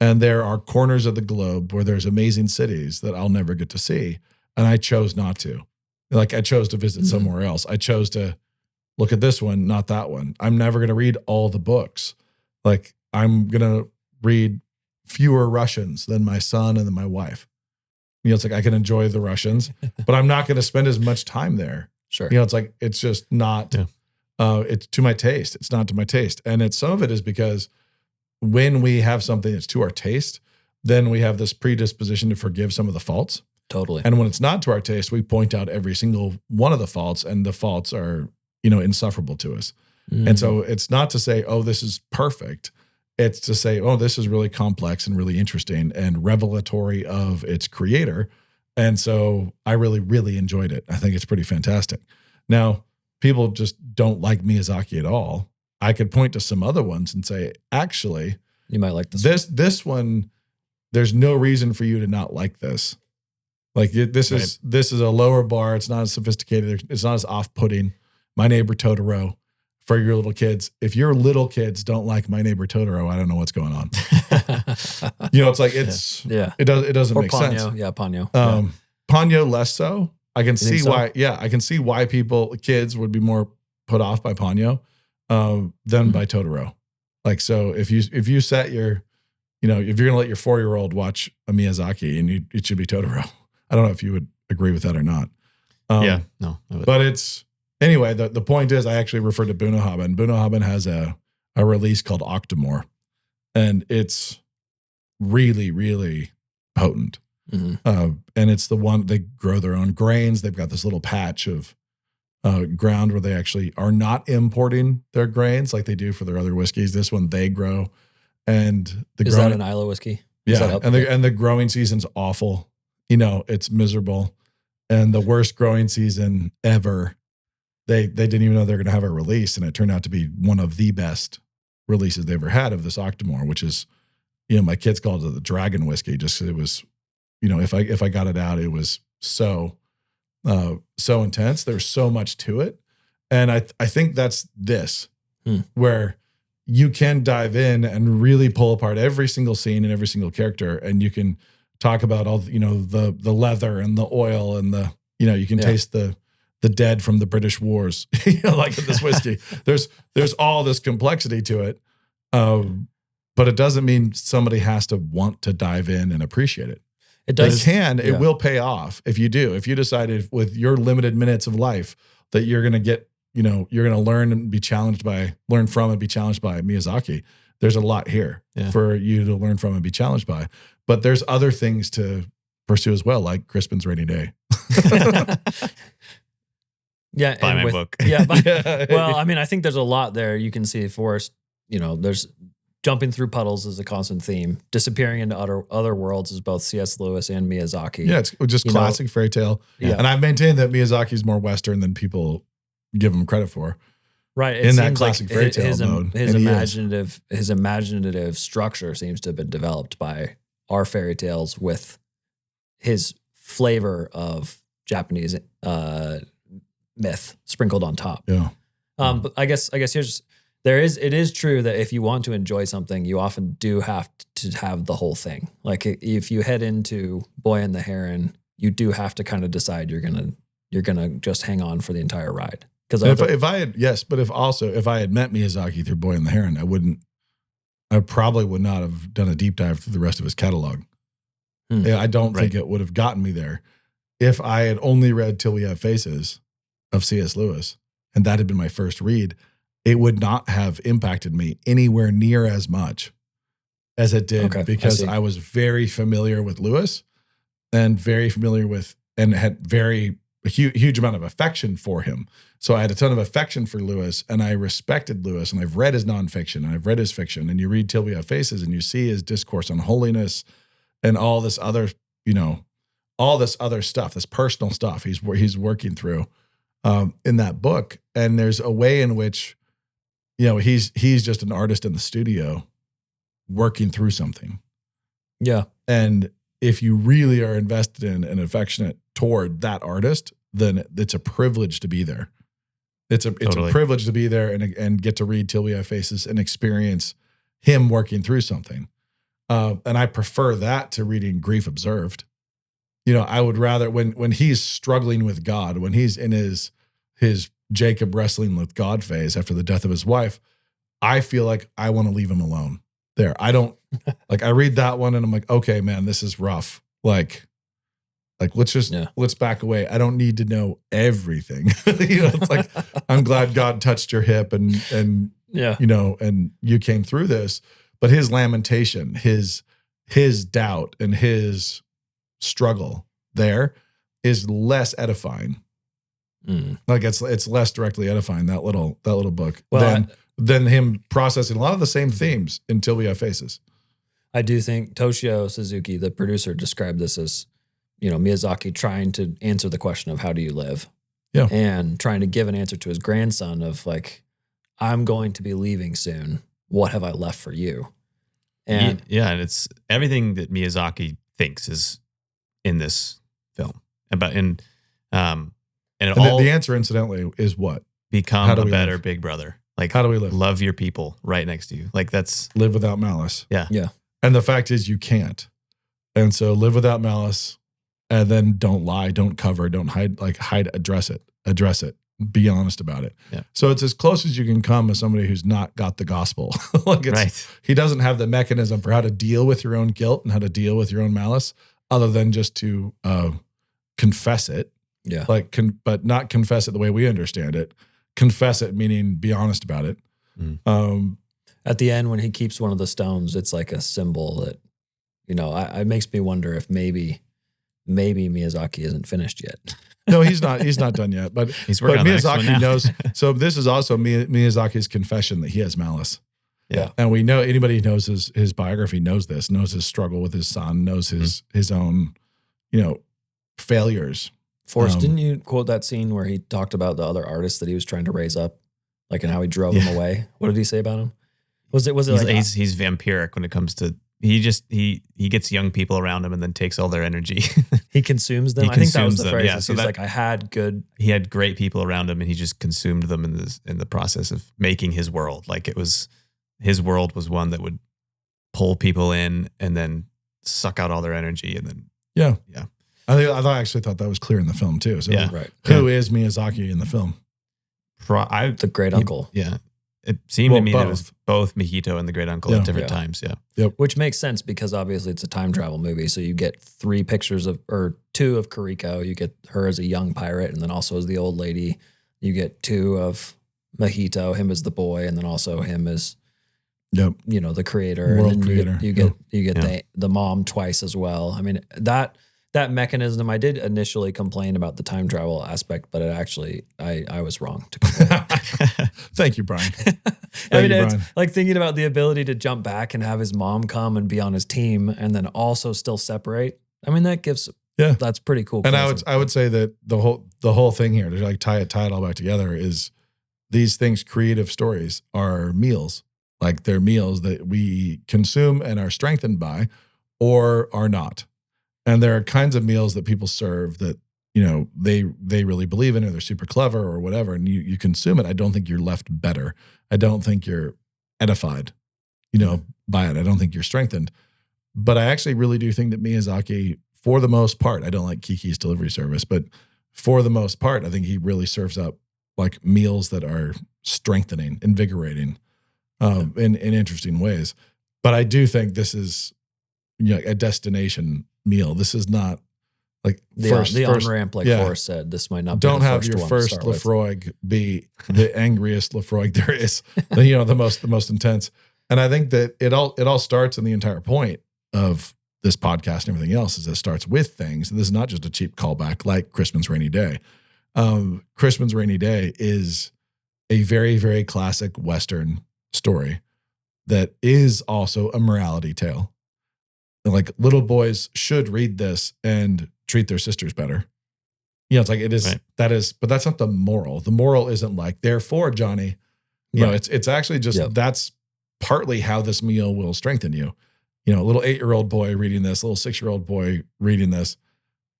And there are corners of the globe where there's amazing cities that I'll never get to see. And I chose not to. Like I chose to visit somewhere else. I chose to look at this one, not that one. I'm never going to read all the books. Like I'm going to read fewer Russians than my son and than my wife. You know, it's like I can enjoy the Russians, but I'm not going to spend as much time there. Sure. You know, it's like, it's just not, it's to my taste. It's not to my taste. And some of it is because when we have something that's to our taste, then we have this predisposition to forgive some of the faults. Totally. And when it's not to our taste, we point out every single one of the faults, and the faults are, you know, insufferable to us. And so it's not to say, oh, this is perfect. It's to say, oh, this is really complex and really interesting and revelatory of its creator. And so I really, really enjoyed it. I think it's pretty fantastic. Now, people just don't like Miyazaki at all. I could point to some other ones and say, actually, you might like this one. There's no reason for you to not like this. Like this is a lower bar. It's not as sophisticated. It's not as off-putting. My Neighbor Totoro for your little kids. If your little kids don't like My Neighbor Totoro, I don't know what's going on. It's like it doesn't or make Ponyo. sense. Yeah, Ponyo. Ponyo less so. I can see so? why. Yeah, I can see why kids would be more put off by Ponyo than by Totoro. Like, so if you set your, if you're gonna let your 4-year-old watch a Miyazaki, and it should be Totoro. I don't know if you would agree with that or not. No. But it's anyway. The point is, I actually referred to Bunohaben. Bunohaben has a release called Octomore, and it's really, really potent. Mm-hmm. And it's the one they grow their own grains. They've got this little patch of ground where they actually are not importing their grains like they do for their other whiskeys. This one they grow, and is that an Isla whiskey? Yeah, and the growing season's awful. It's miserable, and the worst growing season ever. They didn't even know they're going to have a release, and it turned out to be one of the best releases they ever had of this Octomore, which is, my kids called it the dragon whiskey, just 'cause it was, if I got it out, it was so intense. There's so much to it, and I think that's this where you can dive in and really pull apart every single scene and every single character, and you can talk about all the leather and the oil and you can taste the dead from the British wars, like in this whiskey. There's all this complexity to it, but it doesn't mean somebody has to want to dive in and appreciate it. It does. It will pay off if you do. If you decide with your limited minutes of life that you're going to get, you're going to learn from and be challenged by Miyazaki. There's a lot here for you to learn from and be challenged by. But there's other things to pursue as well, like Crispin's Rainy Day. Yeah, buy my book. Yeah, well, I mean, I think there's a lot there. You can see Forrest. There's jumping through puddles is a constant theme. Disappearing into other worlds is both C.S. Lewis and Miyazaki. Yeah, it's just classic fairy tale. Yeah, and I've maintained that Miyazaki's more Western than people give him credit for. Right, in that classic fairy tale mode. His imaginative structure seems to have been developed by our fairy tales with his flavor of Japanese myth sprinkled on top. Yeah. But I guess it is true that if you want to enjoy something, you often do have to have the whole thing. Like if you head into Boy and the Heron, you do have to kind of decide you're gonna just hang on for the entire ride. Because if I had met Miyazaki through Boy and the Heron, I probably would not have done a deep dive through the rest of his catalog. I don't think it would have gotten me there if I had only read Till We Have Faces of C.S. Lewis, and that had been my first read. It would not have impacted me anywhere near as much as it did because I was very familiar with Lewis and very familiar with and had a huge amount of affection for him. So I had a ton of affection for Lewis, and I respected Lewis, and I've read his nonfiction, and I've read his fiction, and you read Till We Have Faces, and you see his discourse on holiness and all this other stuff, this personal stuff he's working through in that book. And there's a way in which, he's just an artist in the studio working through something. Yeah. And if you really are invested in and affectionate toward that artist, then it's a privilege to be there. It's a privilege to be there and get to read Till We Have Faces and experience him working through something. And I prefer that to reading Grief Observed. I would rather when he's struggling with God, when he's in his Jacob wrestling with God phase after the death of his wife, I feel like I want to leave him alone there. I don't I read that one and I'm like, okay, man, this is rough. Like let's back away. I don't need to know everything. It's like, I'm glad God touched your hip and and you came through this, but his lamentation, his doubt and his struggle there is less edifying. Like it's less directly edifying, that little book, than him processing a lot of the same themes Until We Have Faces. I do think Toshio Suzuki, the producer, described this as, Miyazaki trying to answer the question of how do you live? Yeah. And trying to give an answer to his grandson of like, I'm going to be leaving soon. What have I left for you? And and it's everything that Miyazaki thinks is in this film. The answer, incidentally, is what? become a we better live? big brother. Like, How do we live? love your people right next to you. Like, that's, Live without malice. yeah. Yeah. And the fact is you can't. And so live without malice, and then don't lie, don't cover, don't hide, address it, be honest about it. Yeah. So it's as close as you can come as somebody who's not got the gospel. Right. He doesn't have the mechanism for how to deal with your own guilt and how to deal with your own malice other than just to confess it. Yeah. But not confess it the way we understand it. Confess it, meaning be honest about it. At the end, when he keeps one of the stones, it's like a symbol that, it makes me wonder if maybe Miyazaki isn't finished yet. No, he's not. He's not done yet. But He's working on the next one Miyazaki now. knows. So this is also Miyazaki's confession that he has malice. Yeah. And we know anybody who knows his biography knows this, knows his struggle with his son, knows his own, failures. Forrest, didn't you quote that scene where he talked about the other artists that he was trying to raise up, like, and how he drove them away? What did he say about him? Was it He's vampiric when it comes to, he gets young people around him and then takes all their energy. he consumes them? He I think that was consumes the them, phrase. yeah. He So was that- like, I had good. He had great people around him and he just consumed them in the process of making his world. Like, his world was one that would pull people in and then suck out all their energy. And then, Yeah. Yeah. I actually thought that was clear in the film too. So Yeah. Right. who is Miyazaki in the film? The great uncle. Yeah. It seemed to me that it was both. both Mijito and the great uncle Yeah. at different Yeah. times. Yeah. Which makes sense because obviously it's a time travel movie. So you get 3 pictures or 2 of Kariko. You get her as a young pirate and then also as the old lady. You get 2 of Mijito, him as the boy, and then also him as, Yep. the creator. World and then creator. You get the mom twice as well. I mean, that mechanism, I did initially complain about the time travel aspect, but it actually, I was wrong to complain. Thank you, Brian. I mean, you, it's Brian. like thinking about the ability to jump back and have his mom come and be on his team and then also still separate. I mean, that's pretty cool. And closure. I would say that the whole thing here to tie it all back together is these things, creative stories, are meals. Like they're meals that we consume and are strengthened by, or are not. And there are kinds of meals that people serve that they really believe in, or they're super clever or whatever, and you consume it. I don't think you're left better. I don't think you're edified, by it. I don't think you're strengthened. But I actually really do think that Miyazaki, for the most part, I don't like Kiki's delivery service, but for the most part, I think he really serves up like meals that are strengthening, invigorating, in interesting ways. But I do think this is a destination meal. This is not like the on-ramp, like Forrest said, this might not be don't the have first your one first to start with. Lefroy be the angriest Lefroy there is, the most intense. And I think that it all starts, and the entire point of this podcast and everything else is it starts with things. And this is not just a cheap callback like Crispin's Rainy Day. Crispin's Rainy Day is a very, very classic Western story that is also a morality tale. Like, little boys should read this and treat their sisters better. It's like it is, right. That is, but that's not the moral. The moral isn't like, therefore, Johnny, it's actually just, that's partly how this meal will strengthen you. A little 8-year-old boy reading this, little 6-year-old boy reading this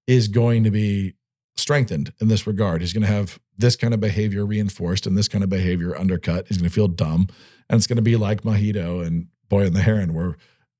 is going to be strengthened in this regard. He's going to have this kind of behavior reinforced and this kind of behavior undercut. He's going to feel dumb. And it's going to be like Mojito and Boy and the Heron, where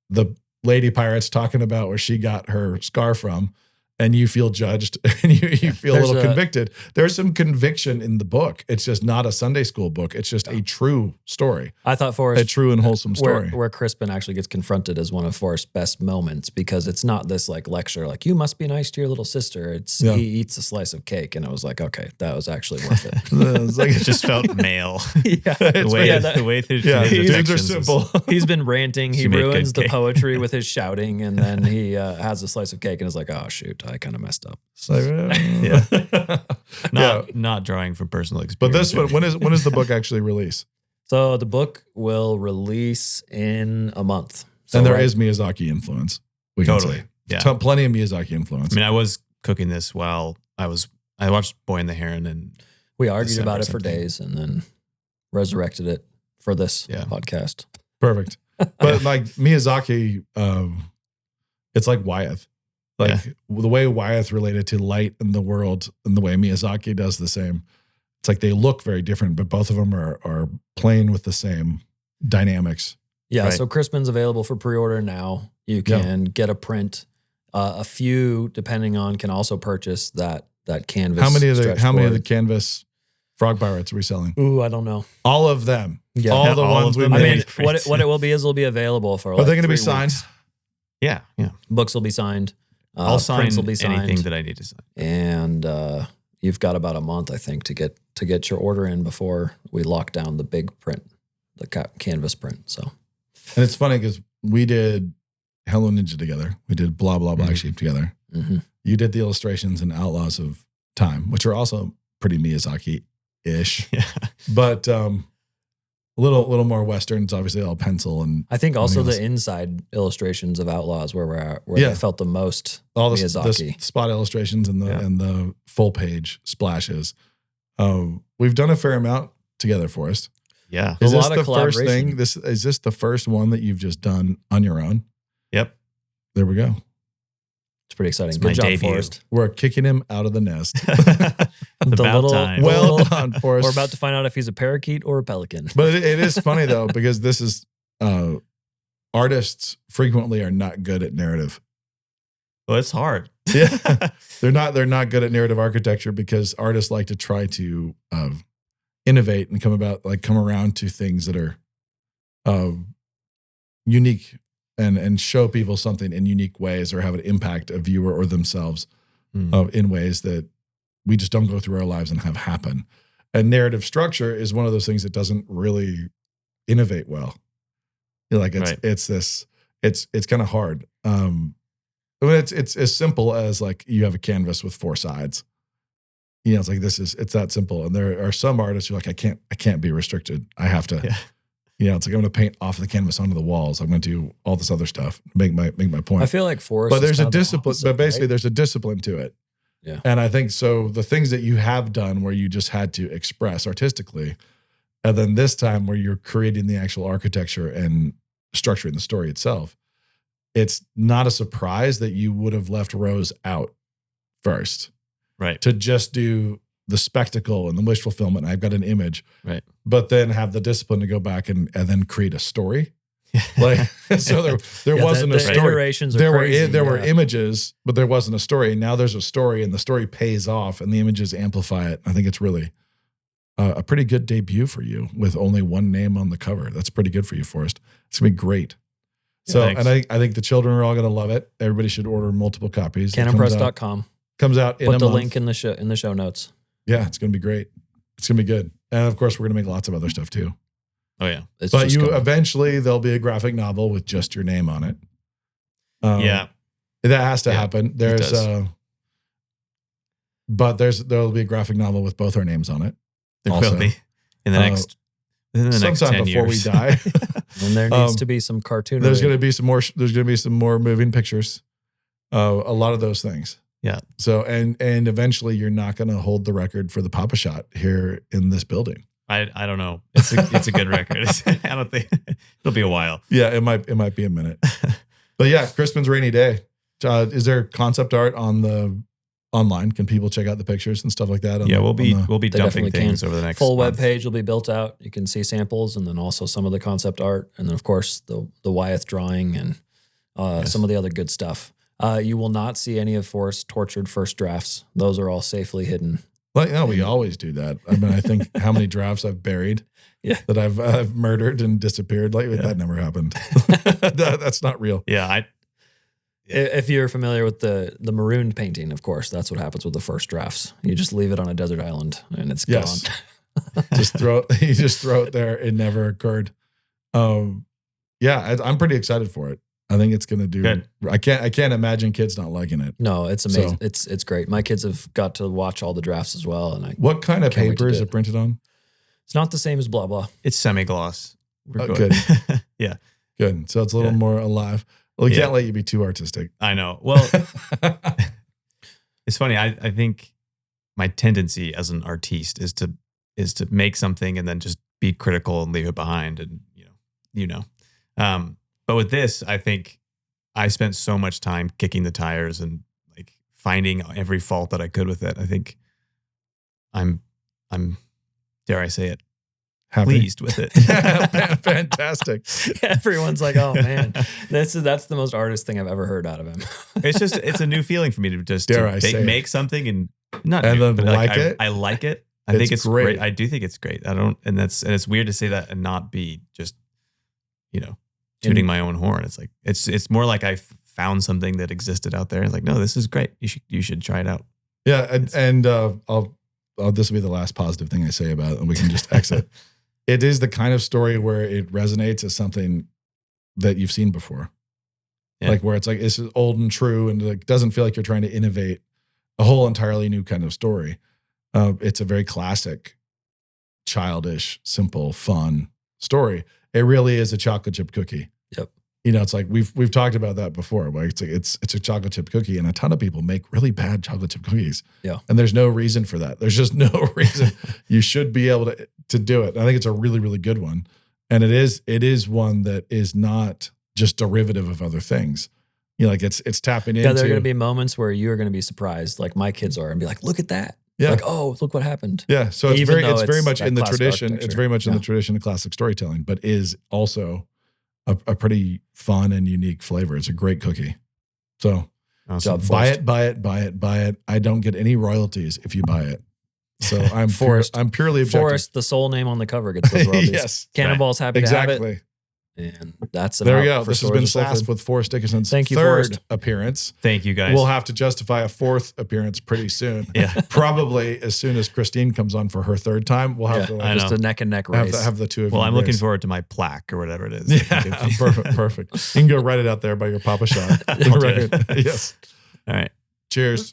the lady pirate's talking about where she got her scar from, and you feel judged and you feel a little convicted. There's some conviction in the book. It's just not a Sunday school book. It's just a true story. I thought Forrest, a true and wholesome story. Where Crispin actually gets confronted as one of Forrest's best moments, because it's not this like lecture, like, you must be nice to your little sister. It's he eats a slice of cake, and I was like, okay, that was actually worth it. It's like, It just felt male. The way through dudes are simple. He's been ranting. He She made ruins good the cake. poetry with his shouting, and then he has a slice of cake and is like, oh shoot, I kind of messed up. It's like, Not drawing from personal But experience. this one, when is the book actually release? So the book will release in a month. So And there is Miyazaki influence. We can Totally. say. Yeah. Plenty of Miyazaki influence. I mean, I was cooking this while I watched Boy and the Heron, and we argued December about it for something. days and then resurrected it for this podcast. Perfect. But like Miyazaki, it's like Wyeth. Like the way Wyeth related to light in the world and the way Miyazaki does the same. it's like they look very different, but both of them are playing with the same dynamics. Yeah. Right. So Crispin's available for pre-order now. You can get a print. A few, depending on, can also purchase that canvas. How many of board. the canvas frog pirates are we selling? Ooh, I don't know. All of them. Yeah. All the all ones of we them. I made. mean, what it will be is it'll be available for. Are they going to be 3 signed? weeks. Yeah. Books will be signed. I'll sign prints will be signed. anything that I need to sign. And you've got about a month, I think, to get your order in before we lock down the big print, the canvas print. So, And it's funny because we did Hello Ninja together. We did Blah Blah Black Sheep together. mhm. You did the illustrations in Outlaws of Time, which are also pretty Miyazaki-ish, Yeah. but a little more Western. It's obviously all pencil and I think also else. the inside illustrations of Outlaws where Yeah. they felt the most all the Miyazaki. spot illustrations and Yeah. the full page splashes. We've done a fair amount together, Forrest. Yeah. Is A this lot the of first collaboration. thing? Is this the first one that you've just done on your own? Yep. There we go. It's pretty exciting. It's Good my job, debut. Forrest. We're kicking him out of the nest. The About little- time. Well Well, done, Forrest. We're about to find out if he's a parakeet or a pelican. But it is funny though, because this is artists frequently are not good at narrative. Well, it's hard. Yeah. They're not good at narrative architecture because artists like to try to innovate and come around to things that are unique and show people something in unique ways or have it impact a viewer or themselves in ways that we just don't go through our lives and have happen. And narrative structure is one of those things that doesn't really innovate well. You're like Right. it's kind of hard. It's as simple as like you have a canvas with 4 sides. You know, it's like it's that simple. And there are some artists who are like, I can't be restricted. I have to. Yeah. You know, it's like I'm going to paint off the canvas onto the walls. I'm going to do all this other stuff. Make my point. I feel like Forrest. But there's is a kind of the discipline. opposite, But basically, right? there's a discipline to it. Yeah. And I think so. The things that you have done where you just had to express artistically, and then this time where you're creating the actual architecture and structuring the story itself, it's not a surprise that you would have left Rose out first Right. to just do the spectacle and the wish fulfillment. I've got an image, Right. but then have the discipline to go back and then create a story. Like so, there Yeah, wasn't the a story. Iterations are There crazy, were yeah. images, but there wasn't a story. Now there's a story, and the story pays off, and the images amplify it. I think it's really a pretty good debut for you with only one name on the cover. That's pretty good for you, Forrest. It's gonna be great. So, thanks. and I think the children are all gonna love it. Everybody should order multiple copies. It Canonpress.com. comes out in Put a the month. link in the show notes. Yeah, it's gonna be great. It's gonna be good, and of course, we're gonna make lots of other stuff too. Oh yeah. It's But just you coming. eventually there'll be a graphic novel with just your name on it. Yeah. That has to Yeah, happen. There's does. but there'll be a graphic novel with both our names on it. There Also, will be in the next within the next sometime 10 before years. we die. And there needs Um, to be some cartoon. There's going to be some more. There's going to be some more moving pictures. A lot of those things. Yeah. So and eventually you're not going to hold the record for the Papa Shot here in this building. I don't know. It's a good record. I don't think it'll be a while. Yeah, it might be a minute. But yeah, Crispin's Rainy Day. Is there concept art on the online? Can people check out the pictures and stuff like that? Yeah, we'll be They dumping definitely things can. over the next full web month. page will be built out. You can see samples and then also some of the concept art, and then of course the Wyeth drawing and Yes. some of the other good stuff. You will not see any of Forrest's tortured first drafts. Those are all safely hidden. Like, no, we always do that. I mean, I think how many drafts I've buried, Yeah. that I've murdered and disappeared. Like that never happened. That's not real. Yeah, If you're familiar with the marooned painting, of course, that's what happens with the first drafts. You just leave it on a desert island and it's Yes. gone. You just throw it there. It never occurred. Yeah, I'm pretty excited for it. I think it's going to do. Good. I can't imagine kids not liking it. No, it's amazing. So- It's great. My kids have got to watch all the drafts as well, and What kind of Can't wait to paper is do it it. printed on? it's not the same as blah blah. it's semi-gloss. We're Oh, good. good. Good. So it's a little Yeah. more alive. We Yeah. can't let you be too artistic. I know. Well, it's funny. I think my tendency as an artiste is to make something and then just be critical and leave it behind, and you know. But with this, I think I spent so much time kicking the tires and like finding every fault that I could with it. I think I'm dare I say it, Happy? pleased with it. Fantastic. Everyone's like, oh man, that's the most artist thing I've ever heard out of him. It's a new feeling for me to just Dare I say make something and not And new, then but like it? I like it. I It's think it's great. great. I do think it's great. And it's weird to say that and not be just, tooting my own horn. It's like, it's more like I found something that existed out there. It's like, no, this is great. You should try it out. Yeah. And this will be the last positive thing I say about it, and we can just exit. It is the kind of story where it resonates as something that you've seen before. Yeah. Like where it's like, it's old and true, and like doesn't feel like you're trying to innovate a whole entirely new kind of story. It's a very classic, childish, simple, fun story. It really is a chocolate chip cookie. Yep. It's like we've talked about that before. Like it's a chocolate chip cookie, and a ton of people make really bad chocolate chip cookies. Yeah. And there's no reason for that. There's just no reason. You should be able to do it. I think it's a really, really good one. And it is one that is not just derivative of other things. Like it's tapping into. Yeah, there are going to be moments where you are going to be surprised, like my kids are, and be like, look at that. Yeah. Like, oh, look what happened. Yeah. So it's Even very though much that in the classic tradition. architecture. It's very much in the tradition of classic storytelling, but is also a pretty fun and unique flavor. It's a great cookie. So Awesome. Job buy Forrest. it. I don't get any royalties if you buy it. So I'm Forrest. I'm purely objective. Forrest, the sole name on the cover, gets those royalties. Yes. Cannonball's happy to have it. Exactly. And that's There we about go. for This has been Swords of SASF Sulfur. with Forrest Dickison's Thank you, third Forrest. appearance. Thank you guys. We'll have to justify a fourth appearance pretty soon. Yeah. Probably as soon as Christine comes on for her third time. We'll have Yeah, to I just know. a neck and neck have, race. have the two of Well, you I'm looking race. forward to my plaque or whatever it is. Yeah, perfect. You can go write it out there by your Papa Shot. I'll do it. Yes. All right. Cheers.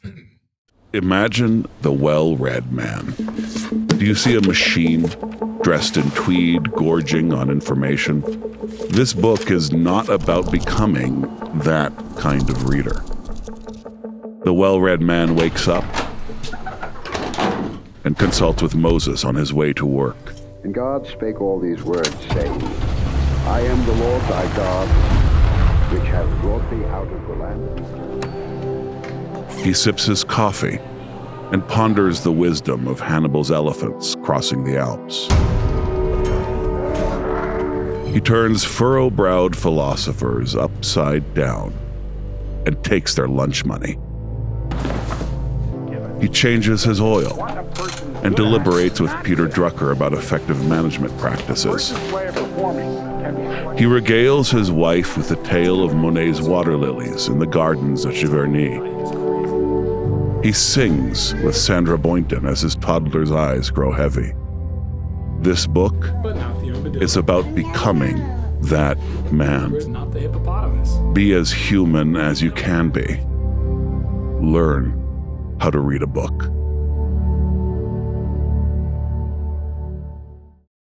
Imagine the well-read man. Do you see a machine dressed in tweed, gorging on information? This book is not about becoming that kind of reader. The well-read man wakes up and consults with Moses on his way to work. And God spake all these words, saying, I am the Lord thy God, which hath brought thee out of the land. He sips his coffee and ponders the wisdom of Hannibal's elephants crossing the Alps. He turns furrow-browed philosophers upside down and takes their lunch money. He changes his oil and deliberates with Peter Drucker about effective management practices. He regales his wife with the tale of Monet's water lilies in the gardens at Giverny. He sings with Sandra Boynton as his toddler's eyes grow heavy. This book is about becoming that man. Be as human as you can be. Learn how to read a book.